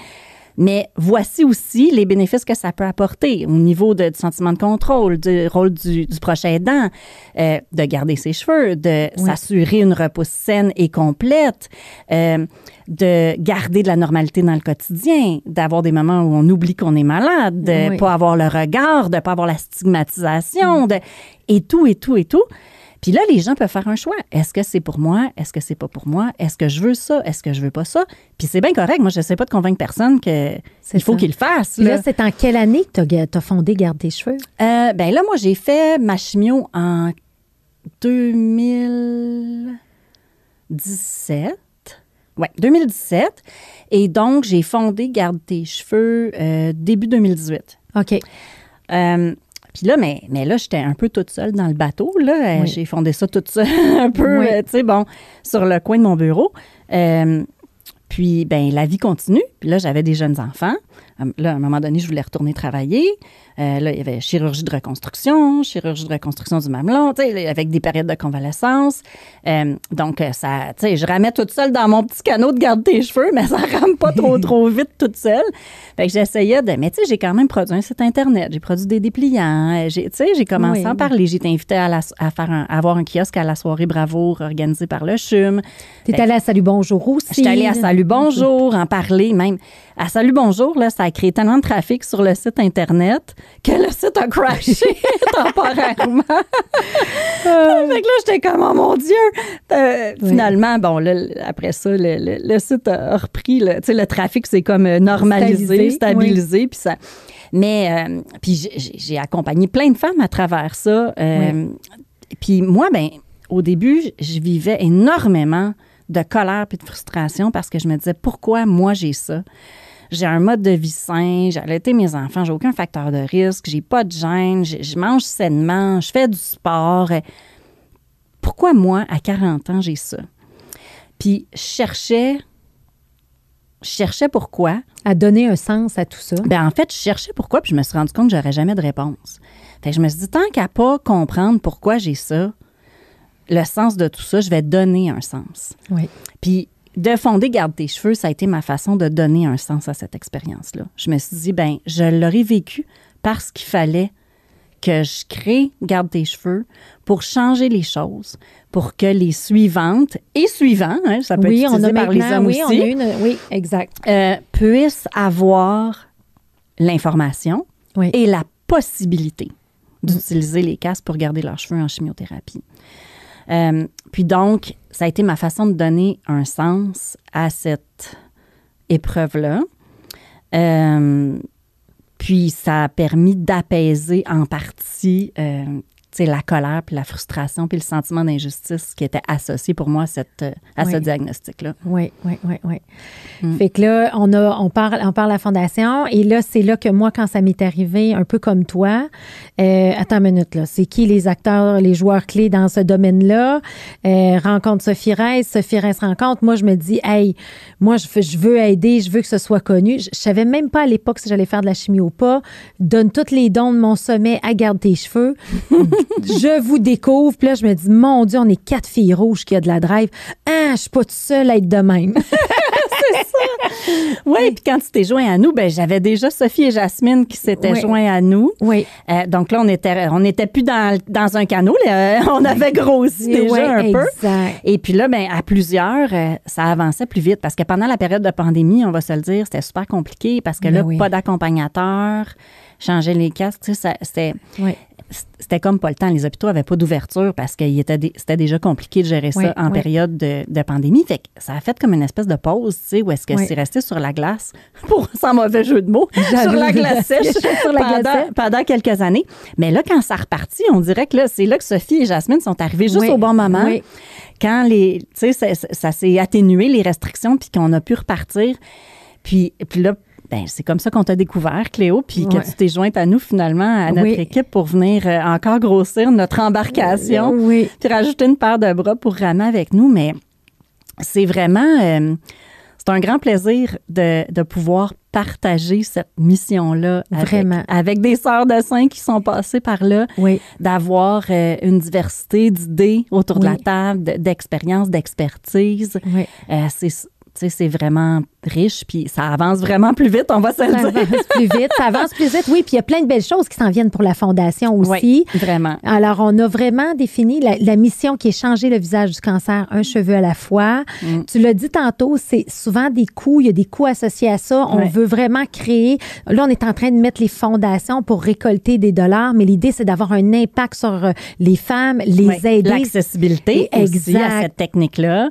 Mais voici aussi les bénéfices que ça peut apporter au niveau du sentiment de contrôle, du rôle du prochain aidant, de garder ses cheveux, de s'assurer une repousse saine et complète, de garder de la normalité dans le quotidien, d'avoir des moments où on oublie qu'on est malade, de pas avoir le regard, de pas avoir la stigmatisation, et tout. Puis là, les gens peuvent faire un choix. Est-ce que c'est pour moi? Est-ce que c'est pas pour moi? Est-ce que je veux ça? Est-ce que je veux pas ça? Puis c'est bien correct. Moi, je sais pas de convaincre personne qu'il faut qu'il le fasse. Là, c'est en quelle année que tu as fondé Garde tes cheveux? Ben là, moi, j'ai fait ma chimio en 2017. Oui, 2017. Et donc, j'ai fondé Garde tes cheveux début 2018. OK. Puis là, mais là, j'étais un peu toute seule dans le bateau. Là. J'ai fondé ça toute seule, un peu, tu sais, bon, sur le coin de mon bureau. Puis, ben la vie continue. Puis là, j'avais des jeunes enfants. Là, à un moment donné, je voulais retourner travailler. Là, il y avait chirurgie de reconstruction du mamelon, tu sais, avec des périodes de convalescence. Donc, ça, tu sais, je ramais toute seule dans mon petit canot de garde tes cheveux, mais ça rame pas trop vite toute seule. Fait que j'essayais de... Mais tu sais, j'ai quand même produit un site Internet. J'ai produit des dépliants. Tu sais, j'ai commencé à en parler. J'ai été invitée à avoir un kiosque à la soirée Bravoure organisée par le CHUM. T'es allée à Salut Bonjour aussi. J'étais allée à Salut Bonjour, en parler même. À Salut Bonjour, là, ça a créé tellement de trafic sur le site Internet que le site a crashé temporairement. Fait que là, j'étais comme, oh mon Dieu! Finalement, bon, là, après ça, le site a repris, tu sais, le trafic s'est comme normalisé, stabilisé, puis ça... Mais, puis j'ai accompagné plein de femmes à travers ça. Puis moi, ben au début, je vivais énormément de colère puis de frustration parce que je me disais, pourquoi moi j'ai ça? J'ai un mode de vie sain, j'ai allaité mes enfants, j'ai aucun facteur de risque, j'ai pas de gêne, je mange sainement, je fais du sport. Pourquoi moi, à 40 ans, j'ai ça? Puis je cherchais pourquoi. À donner un sens à tout ça. Ben en fait, je cherchais pourquoi, puis je me suis rendu compte que j'aurais jamais de réponse. Fait que je me suis dit, tant qu'à pas comprendre pourquoi j'ai ça, le sens de tout ça, je vais donner un sens. Oui. Puis de fonder Garde tes cheveux, ça a été ma façon de donner un sens à cette expérience-là. Je me suis dit, ben je l'aurais vécu parce qu'il fallait que je crée Garde tes cheveux pour changer les choses, pour que les suivantes et suivants, hein, ça peut être utilisé par les hommes aussi, oui, exact. Puissent avoir l'information et la possibilité d'utiliser les casques pour garder leurs cheveux en chimiothérapie. Puis donc, ça a été ma façon de donner un sens à cette épreuve-là. Puis ça a permis d'apaiser en partie la colère, puis la frustration, puis le sentiment d'injustice qui était associé pour moi à ce diagnostic-là. Oui. Fait que là, on parle à la fondation, et là, c'est là que moi, quand ça m'est arrivé, un peu comme toi, attends une minute, là, c'est qui les acteurs, les joueurs clés dans ce domaine-là? Rencontre Sophie Reiss rencontre. Moi, je me dis, hey, moi, je veux aider, je veux que ce soit connu. Je savais même pas à l'époque si j'allais faire de la chimie ou pas. Donne tous les dons de mon sommet à Garde tes cheveux. Je vous découvre. Puis là, je me dis, mon Dieu, on est 4 filles rouges qui a de la drive. Ah, je suis pas toute seule à être de même. C'est ça. Oui, puis quand tu t'es joint à nous, ben j'avais déjà Sophie et Jasmine qui s'étaient joints à nous. Oui. Donc là, on était plus dans un canot. Là. On avait grossi déjà un peu. Et puis là, ben à plusieurs, ça avançait plus vite parce que pendant la période de pandémie, on va se le dire, c'était super compliqué parce que là, pas d'accompagnateur, changer les casques, tu sais, c'était... C'était comme pas le temps. Les hôpitaux n'avaient pas d'ouverture parce que c'était déjà compliqué de gérer ça en période de pandémie. Fait que ça a fait comme une espèce de pause, tu sais, où est-ce que c'est resté sur la glace, sans mauvais jeu de mots, sur la glace sèche pendant quelques années. Mais là, quand ça repartit, on dirait que là, c'est là que Sophie et Jasmine sont arrivées juste au bon moment. Oui. Quand tu sais, ça s'est atténué, les restrictions, puis qu'on a pu repartir. Puis là, ben, c'est comme ça qu'on t'a découvert, Cléo, puis que tu t'es jointe à nous, finalement, à notre équipe pour venir encore grossir notre embarcation, puis rajouter une paire de bras pour ramer avec nous. Mais c'est vraiment... c'est un grand plaisir de pouvoir partager cette mission-là avec des sœurs de saints qui sont passées par là, d'avoir une diversité d'idées autour de la table, d'expériences, d'expertise. C'est vraiment riche, puis ça avance vraiment plus vite, on va se le dire. Ça avance plus vite, oui. Puis il y a plein de belles choses qui s'en viennent pour la Fondation aussi. Oui, vraiment. Alors, on a vraiment défini la mission qui est changer le visage du cancer, un cheveu à la fois. Tu l'as dit tantôt, c'est souvent des coûts, il y a des coûts associés à ça. On veut vraiment créer... Là, on est en train de mettre les fondations pour récolter des dollars, mais l'idée, c'est d'avoir un impact sur les femmes, les aider. L'accessibilité aussi à cette technique-là.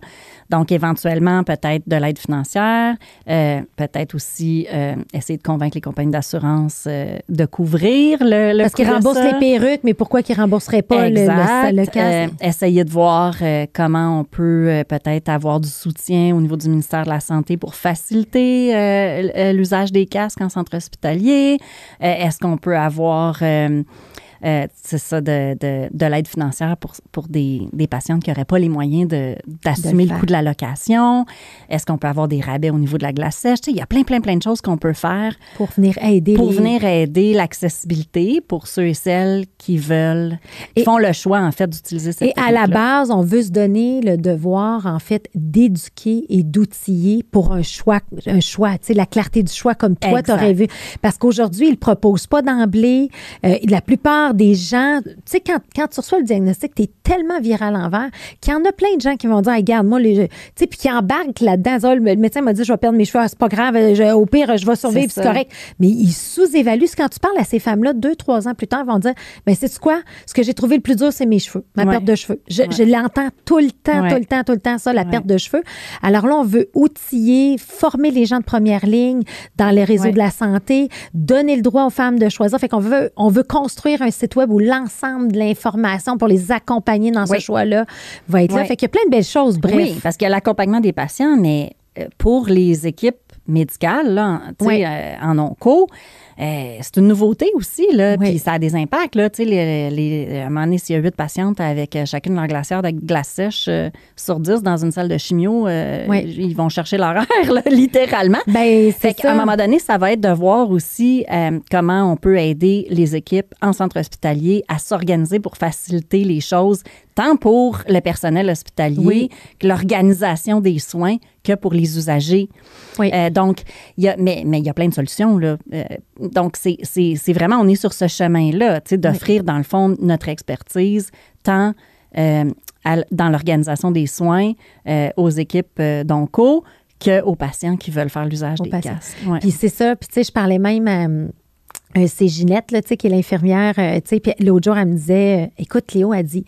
Donc, éventuellement, peut-être de l'aide financière, peut-être aussi essayer de convaincre les compagnies d'assurance de couvrir le parce qu'ils remboursent les perruques, mais pourquoi qu'ils ne rembourseraient pas le casque? Essayer de voir comment on peut peut-être avoir du soutien au niveau du ministère de la Santé pour faciliter l'usage des casques en centre hospitalier. Est-ce qu'on peut avoir... c'est ça, de l'aide financière pour des patientes qui n'auraient pas les moyens d'assumer le coût de la location. Est-ce qu'on peut avoir des rabais au niveau de la glace sèche? Il y a plein de choses qu'on peut faire pour venir aider l'accessibilité pour ceux et celles qui font le choix, en fait, d'utiliser cette technique-là. Et à la base, on veut se donner le devoir, en fait, d'éduquer et d'outiller pour un choix, tu sais, la clarté du choix comme toi, tu aurais vu. Parce qu'aujourd'hui, ils ne proposent pas d'emblée. La plupart des gens, tu sais, quand tu reçois le diagnostic, tu es tellement viré à l'envers qu'il y en a plein de gens qui vont dire, hey, regarde, moi, tu sais, puis qui embarquent là-dedans. Le médecin m'a dit, je vais perdre mes cheveux, c'est pas grave, au pire, je vais survivre, c'est correct. Mais ils sous-évaluent. Quand tu parles à ces femmes-là, 2-3 ans plus tard, ils vont dire, ben sais-tu quoi? Ce que j'ai trouvé le plus dur, c'est mes cheveux, ma perte de cheveux. Je l'entends tout le temps, ça, la perte de cheveux. Alors là, on veut outiller, former les gens de première ligne dans les réseaux de la santé, donner le droit aux femmes de choisir. Fait qu'on veut construire un site web où l'ensemble de l'information pour les accompagner dans ce choix-là va être là. Fait qu'il y a plein de belles choses, bref. Oui, parce qu'il y a l'accompagnement des patients, mais pour les équipes médicales, là, en onco, c'est une nouveauté aussi, là, puis ça a des impacts, là, tu sais, à un moment donné, s'il y a 8 patientes avec chacune leur glacière de glace sèche sur 10 dans une salle de chimio, ils vont chercher leur air, là, littéralement. Ben, c'est ça. À un moment donné, ça va être de voir aussi comment on peut aider les équipes en centre hospitalier à s'organiser pour faciliter les choses, tant pour le personnel hospitalier que l'organisation des soins que pour les usagers. Donc, il y a plein de solutions, là. Donc, c'est vraiment, on est sur ce chemin-là, tu sais, d'offrir, dans le fond, notre expertise, tant dans l'organisation des soins aux équipes d'onco qu'aux patients qui veulent faire l'usage des casques. Puis c'est ça, puis tu sais, je parlais même c'est Ginette, là, tu sais, qui est l'infirmière, tu sais, puis l'autre jour, elle me disait, écoute, Cléo a dit,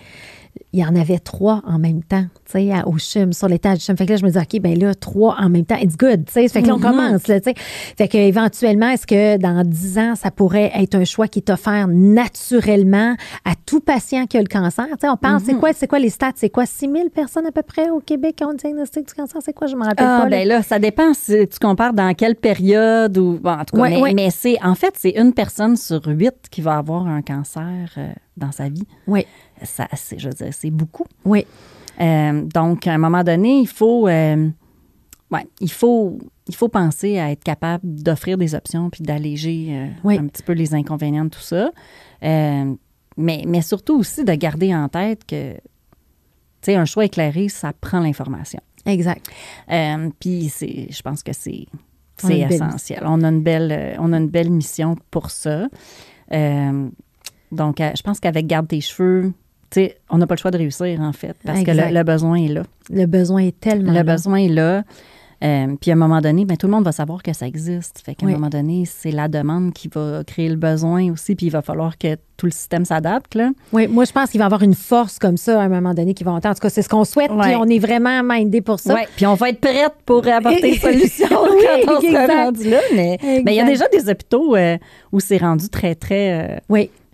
il y en avait 3 en même temps, tu sais, au CHUM, sur l'étage du CHUM. Fait que là, je me dis, OK, ben là, 3 en même temps, it's good, tu sais. Fait que là, on commence, là, tu sais. Fait qu'éventuellement, est-ce que dans 10 ans, ça pourrait être un choix qui est offert naturellement à tout patient qui a le cancer? Tu sais, on parle, c'est quoi les stats? C'est quoi, 6 000 personnes à peu près au Québec qui ont le diagnostic du cancer? C'est quoi? Je me rappelle pas. Ben là, ça dépend si tu compares dans quelle période ou, bon, en tout cas, mais c'est une personne sur 8 qui va avoir un cancer dans sa vie. Oui. Ça, je veux dire, c'est beaucoup. Oui. Donc, à un moment donné, il faut penser à être capable d'offrir des options puis d'alléger un petit peu les inconvénients de tout ça. Mais surtout aussi de garder en tête que, tu sais, un choix éclairé, ça prend l'information. Exact. Puis je pense que c'est essentiel. On a une belle mission pour ça. Donc, je pense qu'avec Garde tes cheveux, tu sais, on n'a pas le choix de réussir, en fait, parce que le besoin est là. Le besoin est tellement là. Le besoin est là. Puis à un moment donné, tout le monde va savoir que ça existe. Fait qu'à un moment donné, c'est la demande qui va créer le besoin aussi, puis il va falloir que tout le système s'adapte, là. Oui, moi, je pense qu'il va y avoir une force comme ça à un moment donné qui va entendre. En tout cas, c'est ce qu'on souhaite, puis on est vraiment mindé pour ça. Oui, puis on va être prête pour apporter des solutions quand on sera rendu là. Mais il y a déjà des hôpitaux où c'est rendu très, très...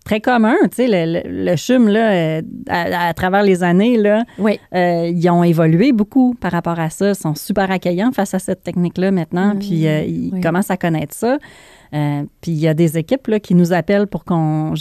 très commun, tu sais, le CHUM, là, à travers les années, là, ils ont évolué beaucoup par rapport à ça. Ils sont super accueillants face à cette technique-là maintenant, puis ils commencent à connaître ça. Puis il y a des équipes là, qui nous appellent pour qu'on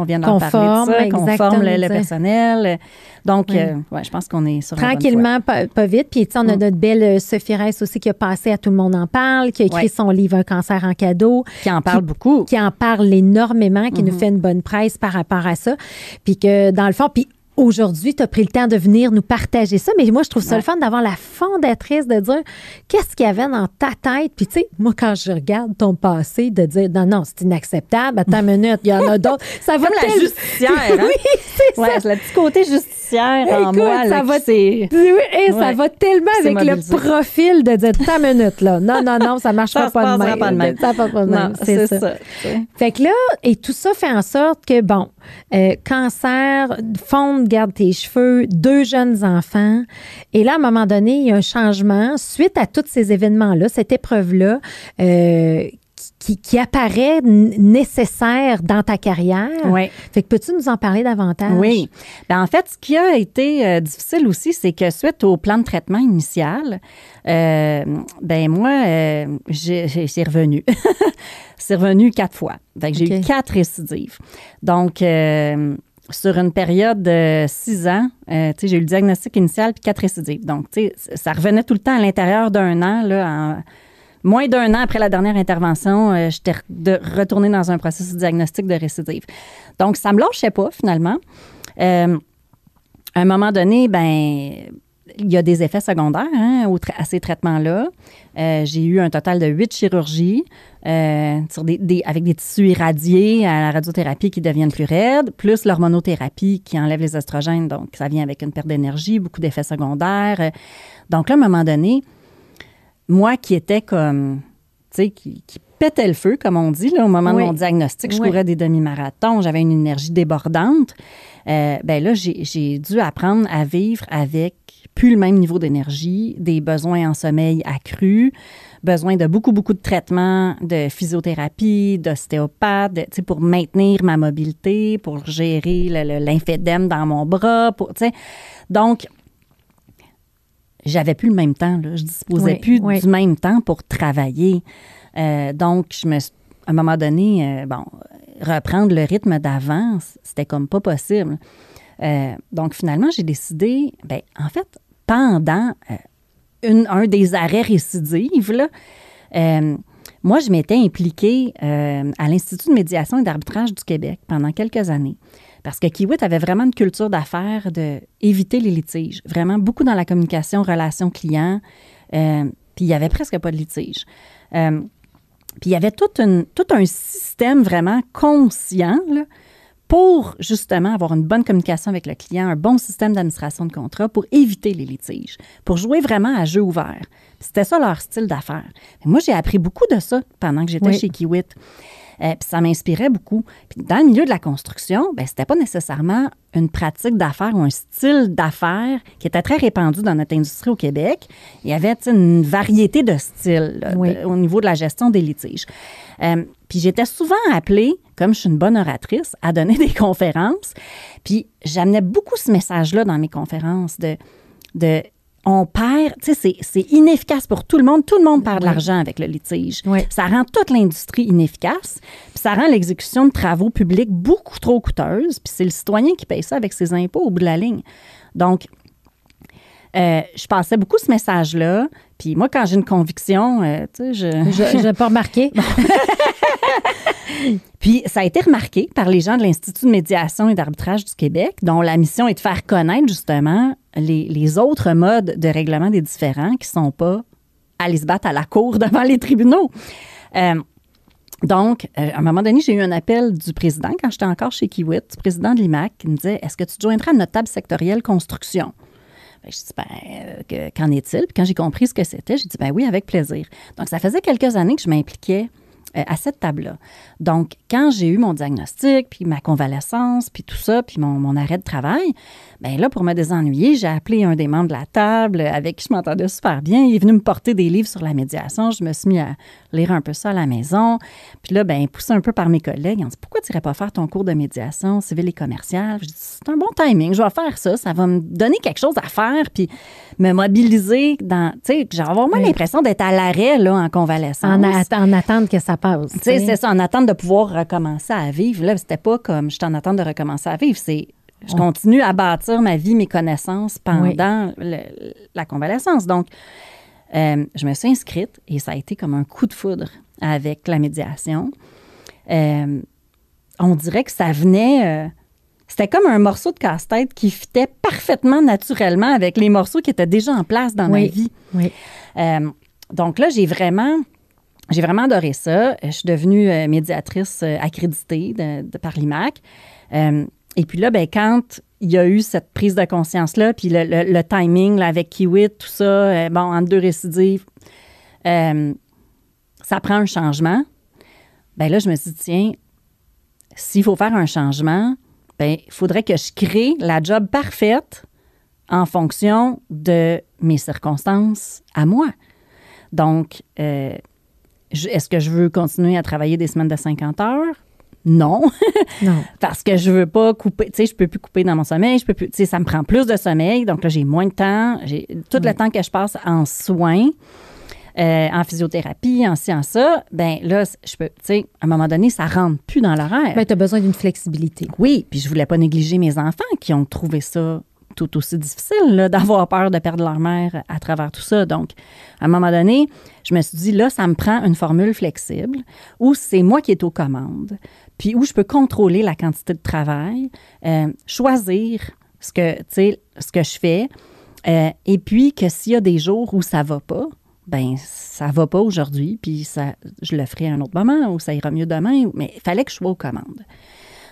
vienne leur parler de ça, qu'on forme le personnel. Donc, je pense qu'on est sur tranquillement, pas vite. Puis, on a notre belle Sophie Reiss aussi qui a passé à Tout le monde en parle, qui a écrit son livre Un cancer en cadeau. Qui en parle beaucoup. Qui en parle énormément, qui nous fait une bonne presse par rapport à ça. Puis que, dans le fond, aujourd'hui, tu as pris le temps de venir nous partager ça, mais moi, je trouve ça le fun d'avoir la fondatrice, de dire qu'est-ce qu'il y avait dans ta tête. Puis, tu sais, moi, quand je regarde ton passé, de dire non, c'est inacceptable, attends une minute, il y en a d'autres. Ça va comme la justicière. Hein? Oui, c'est ça. C'est le petit côté justicière en moi. Ça là, va, ça va tellement avec le profil de dire attends une minute, là. Non, ça ne marchera pas de même. Ça passe pas de même. C'est ça. Fait que là, et tout ça fait en sorte que, cancer, fonte, garde tes cheveux, 2 jeunes enfants. Et là, à un moment donné, il y a un changement suite à tous ces événements-là, cette épreuve-là, qui apparaît nécessaire dans ta carrière. Oui. Fait que peux-tu nous en parler davantage? Oui. En fait, ce qui a été difficile aussi, c'est que suite au plan de traitement initial, moi, c'est revenu. C'est revenu 4 fois. Fait que j'ai eu 4 récidives. Donc, sur une période de 6 ans, j'ai eu le diagnostic initial puis 4 récidives. Donc, ça revenait tout le temps à l'intérieur d'un an, là, moins d'1 an après la dernière intervention, j'étais retournée dans un processus de diagnostic de récidive. Donc, ça ne me lâchait pas, finalement. À un moment donné, il y a des effets secondaires à ces traitements-là. J'ai eu un total de 8 chirurgies avec des tissus irradiés à la radiothérapie qui deviennent plus raides, plus l'hormonothérapie qui enlève les oestrogènes. Donc, ça vient avec une perte d'énergie, beaucoup d'effets secondaires. Donc là, à un moment donné, moi qui étais comme, qui pétait le feu, comme on dit, là, au moment de mon diagnostic, je courais des demi-marathons, j'avais une énergie débordante. Là, j'ai dû apprendre à vivre avec plus le même niveau d'énergie, des besoins en sommeil accrus, besoin de beaucoup de traitements de physiothérapie, d'ostéopathe, pour maintenir ma mobilité, pour gérer lymphédème dans mon bras. Donc, j'avais plus le même temps. Là. Je disposais plus du même temps pour travailler. Donc, à un moment donné, reprendre le rythme d'avant, c'était comme pas possible. Donc, finalement, j'ai décidé, en fait, pendant un des arrêts récidives, là, moi, je m'étais impliquée à l'Institut de médiation et d'arbitrage du Québec pendant quelques années. Parce que Kiewit avait vraiment une culture d'affaires d'éviter les litiges. Vraiment beaucoup dans la communication, relations clients. Puis il n'y avait presque pas de litiges. Puis il y avait tout un système vraiment conscient là, pour justement avoir une bonne communication avec le client, un bon système d'administration de contrat pour éviter les litiges, pour jouer vraiment à jeu ouvert. Puis c'était ça leur style d'affaires. Moi, j'ai appris beaucoup de ça pendant que j'étais chez Kiewit. Puis ça m'inspirait beaucoup. Puis dans le milieu de la construction, c'était pas nécessairement une pratique d'affaires ou un style d'affaires qui était très répandu dans notre industrie au Québec. Il y avait une variété de styles là, au niveau de la gestion des litiges. Puis j'étais souvent appelée, comme je suis une bonne oratrice, à donner des conférences. Puis j'amenais beaucoup ce message-là dans mes conférences de on perd, tu sais, c'est inefficace pour tout le monde. Tout le monde perd de l'argent avec le litige. Ça rend toute l'industrie inefficace, puis ça rend l'exécution de travaux publics beaucoup trop coûteuse, puis c'est le citoyen qui paye ça avec ses impôts au bout de la ligne. Donc, je passais beaucoup ce message-là, puis moi, quand j'ai une conviction, tu sais, je n'ai pas remarqué. Puis, ça a été remarqué par les gens de l'Institut de médiation et d'arbitrage du Québec, dont la mission est de faire connaître, justement, les autres modes de règlement des différends qui ne sont pas aller se battre à la cour devant les tribunaux. Donc, à un moment donné, j'ai eu un appel du président, quand j'étais encore chez Kiewit, du président de l'IMAC, qui me disait « Est-ce que tu te joindras à notre table sectorielle construction? » Je dis « Qu'en est-il? » Puis quand j'ai compris ce que c'était, j'ai dit « Oui, avec plaisir. » Donc, ça faisait quelques années que je m'impliquais à cette table-là. Donc, quand j'ai eu mon diagnostic, puis ma convalescence, puis tout ça, puis mon arrêt de travail, bien là, pour me désennuyer, j'ai appelé un des membres de la table avec qui je m'entendais super bien. Il est venu me porter des livres sur la médiation. Je me suis mis à lire un peu ça à la maison. Puis là, bien, poussé un peu par mes collègues, on dit « Pourquoi tu n'irais pas faire ton cours de médiation civile et commerciale? » Je dis « C'est un bon timing, je vais faire ça. Ça va me donner quelque chose à faire, puis me mobiliser dans... Tu sais, j'ai vraiment l'impression d'être à l'arrêt, là, en convalescence. En attente que ça passe. Tu sais, c'est ça, en attente de pouvoir recommencer à vivre. Là, c'était pas comme je suis en attente de recommencer à vivre. Je continue à bâtir ma vie, mes connaissances pendant la convalescence. Donc, je me suis inscrite et ça a été comme un coup de foudre avec la médiation. On dirait que ça venait... c'était comme un morceau de casse-tête qui fitait parfaitement naturellement avec les morceaux qui étaient déjà en place dans ma vie. Oui. Donc là, j'ai vraiment adoré ça. Je suis devenue médiatrice accréditée par l'IMAC. Et puis là, ben, quand il y a eu cette prise de conscience-là, puis le timing là, avec Kiwit, tout ça, entre 2 récidives, ça prend un changement. Ben là, je me suis dit, tiens, s'il faut faire un changement, ben, il faudrait que je crée la job parfaite en fonction de mes circonstances à moi. Donc, est-ce que je veux continuer à travailler des semaines de 50 heures? Non. Non. Parce que je veux pas couper, tu sais, je peux plus couper dans mon sommeil, je peux plus, tu sais, ça me prend plus de sommeil, donc là, j'ai moins de temps, j'ai tout le temps que je passe en soins, en physiothérapie, en ci, en ça, ben là, je peux, tu sais, à un moment donné, ça rentre plus dans l'horaire. Ben, tu as besoin d'une flexibilité. Oui, puis je voulais pas négliger mes enfants qui ont trouvé ça tout aussi difficile, là, d'avoir peur de perdre leur mère à travers tout ça. Donc, à un moment donné, je me suis dit, là, ça me prend une formule flexible où c'est moi qui est aux commandes, puis où je peux contrôler la quantité de travail, choisir ce que je fais, et puis que s'il y a des jours où ça va pas, ben ça va pas aujourd'hui, puis je le ferai à un autre moment, ou ça ira mieux demain, mais il fallait que je sois aux commandes.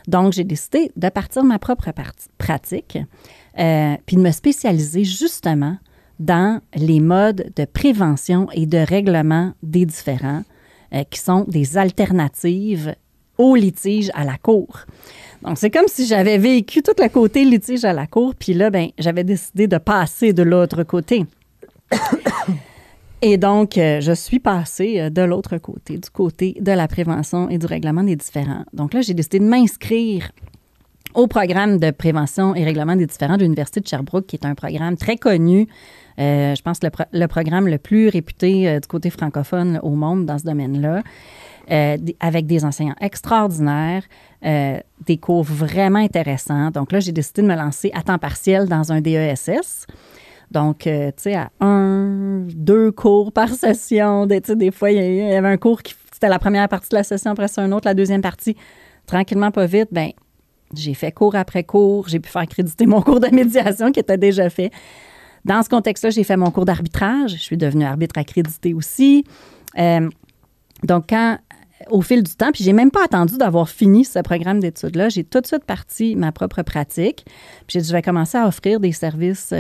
Donc, j'ai décidé de partir de ma propre pratique, puis de me spécialiser justement dans les modes de prévention et de règlement des différends, qui sont des alternatives au litige à la cour. Donc, c'est comme si j'avais vécu tout le côté litige à la cour, puis là, ben, j'avais décidé de passer de l'autre côté. Et donc, je suis passée de l'autre côté, du côté de la prévention et du règlement des différends. Donc là, j'ai décidé de m'inscrire au programme de prévention et règlement des différends de l'Université de Sherbrooke, qui est un programme très connu, je pense le programme le plus réputé du côté francophone au monde dans ce domaine-là, avec des enseignants extraordinaires, des cours vraiment intéressants. Donc là, j'ai décidé de me lancer à temps partiel dans un DESS. Donc, tu sais, à 1-2 cours par session. Tu sais, des fois, il y avait un cours qui c'était la première partie de la session, après ça, un autre, la deuxième partie. Tranquillement, pas vite, bien, j'ai fait cours après cours. J'ai pu faire créditer mon cours de médiation qui était déjà fait. Dans ce contexte-là, j'ai fait mon cours d'arbitrage. Je suis devenue arbitre accrédité aussi. Donc, au fil du temps, puis j'ai même pas attendu d'avoir fini ce programme d'études-là, j'ai tout de suite parti ma propre pratique. Puis j'ai dit, je vais commencer à offrir des services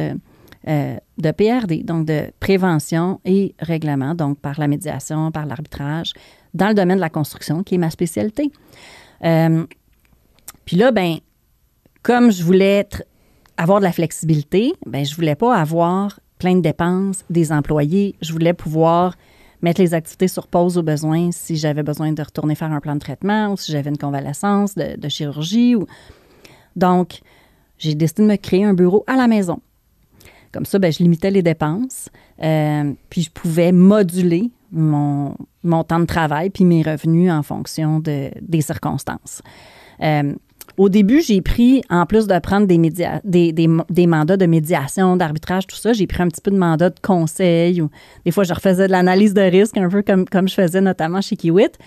de PRD, donc de prévention et règlement, donc par la médiation, par l'arbitrage, dans le domaine de la construction, qui est ma spécialité. Puis là, ben, comme je voulais avoir de la flexibilité, ben, je voulais pas avoir plein de dépenses, des employés. Je voulais pouvoir mettre les activités sur pause au besoin si j'avais besoin de retourner faire un plan de traitement ou si j'avais une convalescence de chirurgie. Donc, j'ai décidé de me créer un bureau à la maison. Comme ça, ben, je limitais les dépenses, puis je pouvais moduler mon temps de travail puis mes revenus en fonction des circonstances. Au début, j'ai pris, en plus de prendre des mandats de médiation, d'arbitrage, tout ça, j'ai pris un petit peu de mandat de conseil. Ou, des fois, je refaisais de l'analyse de risque, un peu comme je faisais notamment chez Kiwit,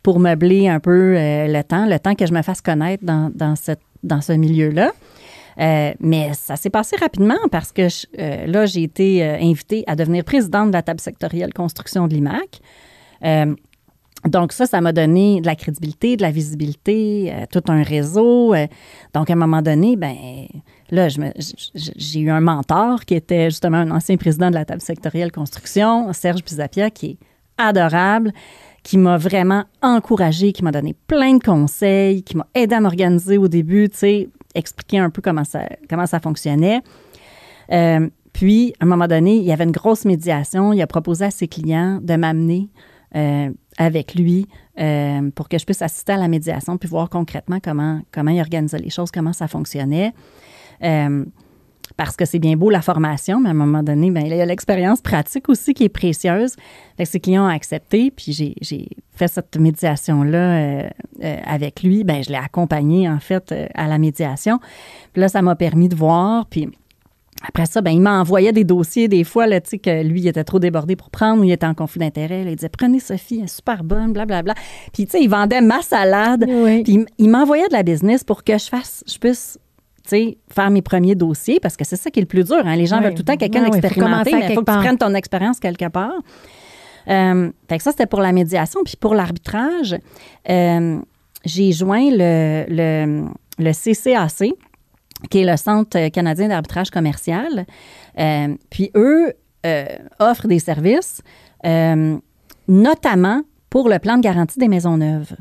pour meubler un peu le temps que je me fasse connaître dans ce milieu-là. Mais ça s'est passé rapidement parce que là, j'ai été invitée à devenir présidente de la table sectorielle construction de l'IMAC. Donc ça m'a donné de la crédibilité, de la visibilité, tout un réseau. Donc, à un moment donné, ben là, j'ai eu un mentor qui était justement un ancien président de la table sectorielle construction, Serge Pisapia, qui est adorable, qui m'a vraiment encouragée, qui m'a donné plein de conseils, qui m'a aidé à m'organiser au début, tu sais, expliquer un peu comment ça fonctionnait. Puis, à un moment donné, il y avait une grosse médiation. Il a proposé à ses clients de m'amener avec lui pour que je puisse assister à la médiation puis voir concrètement comment il organisait les choses, comment ça fonctionnait. parce que c'est bien beau la formation, mais à un moment donné, ben, il y a l'expérience pratique aussi qui est précieuse. Fait que ses clients ont accepté, puis j'ai fait cette médiation-là avec lui. Ben, je l'ai accompagné, en fait, à la médiation. Puis là, ça m'a permis de voir, puis après ça, ben, il m'envoyait des dossiers des fois, là, tu sais, que lui, il était trop débordé pour prendre ou il était en conflit d'intérêt. Là, il disait, prenez Sophie, elle est super bonne, blablabla. Puis, tu sais, il vendait ma salade. Oui. Puis, il m'envoyait de la business pour que je puisse, tu sais, faire mes premiers dossiers parce que c'est ça qui est le plus dur. Hein. Les gens veulent tout le temps quelqu'un d'expérimenté, mais il faut que tu prennes ton expérience quelque part. Fait que ça, c'était pour la médiation. Puis, pour l'arbitrage, j'ai joint le CCAC, qui est le Centre canadien d'arbitrage commercial. Puis eux offrent des services, notamment pour le plan de garantie des maisons neuves.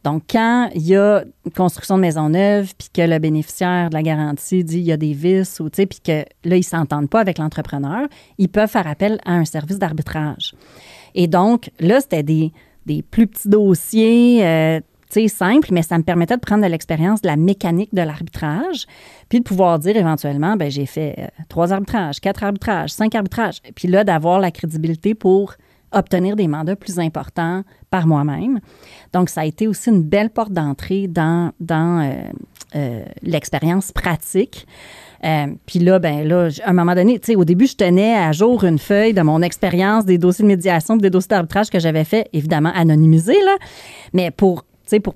Donc, quand il y a une construction de maison neuve, puis que le bénéficiaire de la garantie dit il y a des vices, ou, puis que là, ils ne s'entendent pas avec l'entrepreneur, ils peuvent faire appel à un service d'arbitrage. Et donc, là, c'était des plus petits dossiers, simple, mais ça me permettait de prendre de l'expérience de la mécanique de l'arbitrage, puis de pouvoir dire éventuellement, ben j'ai fait 3 arbitrages, 4 arbitrages, 5 arbitrages, puis là, d'avoir la crédibilité pour obtenir des mandats plus importants par moi-même. Donc, ça a été aussi une belle porte d'entrée dans l'expérience pratique. Puis là, à un moment donné, tu sais, au début, je tenais à jour une feuille de mon expérience des dossiers de médiation, des dossiers d'arbitrage que j'avais fait, évidemment anonymisés, là, mais pour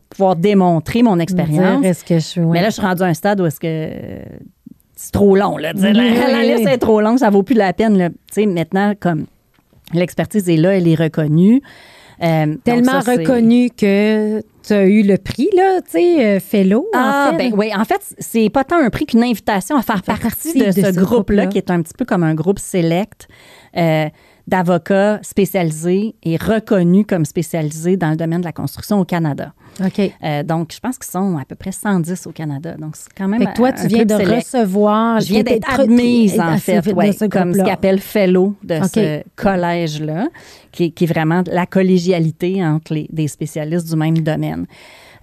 pouvoir démontrer mon expérience. Mais là, je suis rendue à un stade où est-ce que c'est trop long, là. La liste est trop longue, ça vaut plus la peine, là. Tu sais, maintenant, comme l'expertise est là, elle est reconnue. Tellement reconnue que tu as eu le prix, là, tu sais, Fellow. Oui, en fait, c'est pas tant un prix qu'une invitation à faire partie de ce groupe-là, qui est un petit peu comme un groupe select d'avocats spécialisés et reconnus comme spécialisés dans le domaine de la construction au Canada. OK. Donc, je pense qu'ils sont à peu près 110 au Canada. Donc, c'est quand même fait que toi, tu viens de recevoir... Je viens d'être admise, en fait, comme ce qu'ils appellent fellow de ce collège-là, qui est vraiment la collégialité entre des spécialistes du même domaine.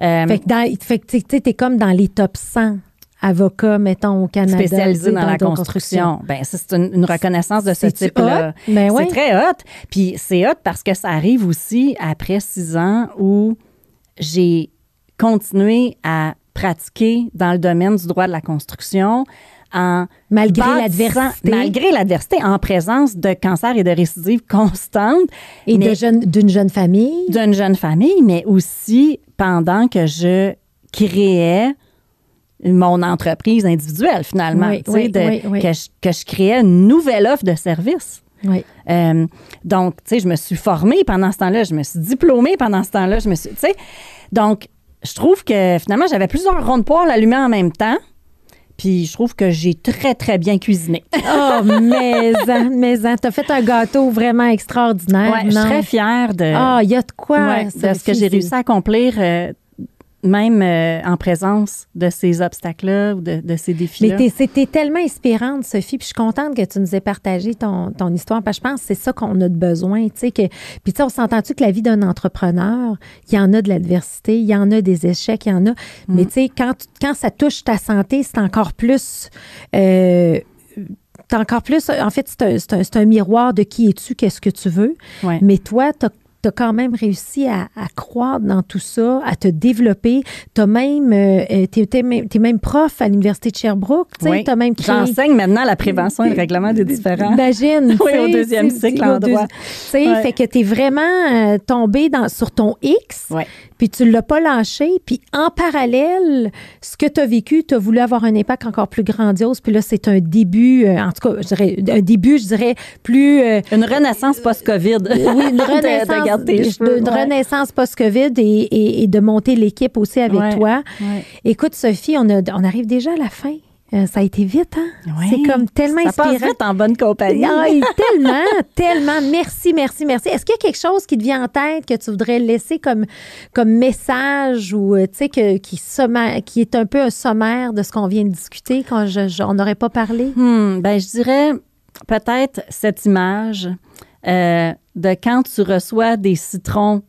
Fait que tu es comme dans les top 100 avocats, mettons, au Canada. Spécialisés dans la construction. Bien, ça, c'est une reconnaissance de ce type-là. Ben c'est très hot. Puis c'est hot parce que ça arrive aussi après 6 ans où j'ai continué à pratiquer dans le domaine du droit de la construction malgré l'adversité, en présence de cancer et de récidive constante. Et d'une jeune famille. D'une jeune famille, mais aussi pendant que je créais mon entreprise individuelle, finalement. Que je créais une nouvelle offre de service. Oui. Donc, tu sais, je me suis formée pendant ce temps-là, je me suis diplômée pendant ce temps-là, donc, je trouve que finalement, j'avais plusieurs ronds de poêle allumés en même temps. Puis je trouve que j'ai très, très bien cuisiné. Oh, mais t'as fait un gâteau vraiment extraordinaire. Oui, je suis très fière de... il y a de quoi. De ce que j'ai réussi à accomplir, même en présence de ces obstacles-là ou de ces défis-là. Mais t'es tellement inspirante, Sophie, puis je suis contente que tu nous aies partagé ton histoire, parce que je pense que c'est ça qu'on a de besoin, tu sais. Puis tu sais, on s'entend-tu que la vie d'un entrepreneur, il y en a de l'adversité, il y en a des échecs, il y en a, mais tu sais, quand ça touche ta santé, c'est encore plus... en fait, c'est un miroir de qui es-tu, qu'est-ce que tu veux. Ouais. Mais toi, t'as quand même réussi à croître dans tout ça, à te développer. T'es même prof à l'Université de Sherbrooke. Oui. T'as même créé... J'enseigne maintenant la prévention et le règlement des différends. Imagine. Oui, au 2e cycle en droit. Fait que t'es vraiment tombé sur ton X. Ouais. Puis tu ne l'as pas lâché. Puis en parallèle, ce que tu as vécu, tu as voulu avoir un impact encore plus grandiose. Puis là, c'est un début, en tout cas, je dirais plus... une renaissance post-COVID. Oui, une renaissance post-COVID et de monter l'équipe aussi avec toi. Ouais. Écoute, Sophie, on arrive déjà à la fin. Ça a été vite, hein? Oui, c'est comme tellement inspirant. Ça passe vite en bonne compagnie. Tellement. Merci. Est-ce qu'il y a quelque chose qui te vient en tête que tu voudrais laisser comme message ou, tu sais, qui est un peu un sommaire de ce qu'on vient de discuter quand on n'aurait pas parlé? Je dirais peut-être cette image de quand tu reçois des citrons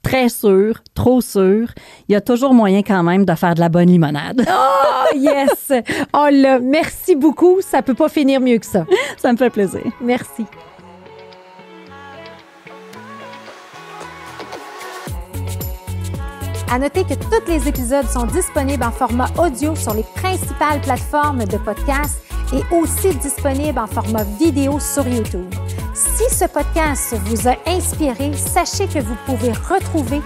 très sûr, trop sûr, il y a toujours moyen quand même de faire de la bonne limonade. Oh, yes! Oh là, merci beaucoup. Ça peut pas finir mieux que ça. Ça me fait plaisir. Merci. À noter que tous les épisodes sont disponibles en format audio sur les principales plateformes de podcast et aussi disponibles en format vidéo sur YouTube. Si ce podcast vous a inspiré, sachez que vous pouvez retrouver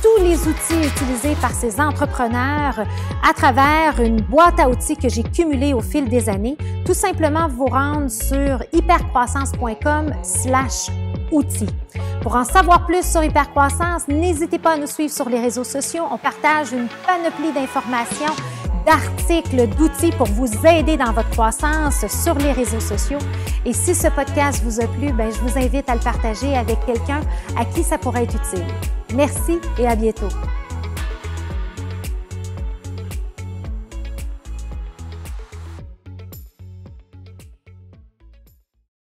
tous les outils utilisés par ces entrepreneurs à travers une boîte à outils que j'ai cumulée au fil des années. Tout simplement vous rendre sur hypercroissance.com/outils. Pour en savoir plus sur Hypercroissance, n'hésitez pas à nous suivre sur les réseaux sociaux. On partage une panoplie d'informations, d'articles, d'outils pour vous aider dans votre croissance sur les réseaux sociaux. Et si ce podcast vous a plu, je vous invite à le partager avec quelqu'un à qui ça pourrait être utile. Merci et à bientôt.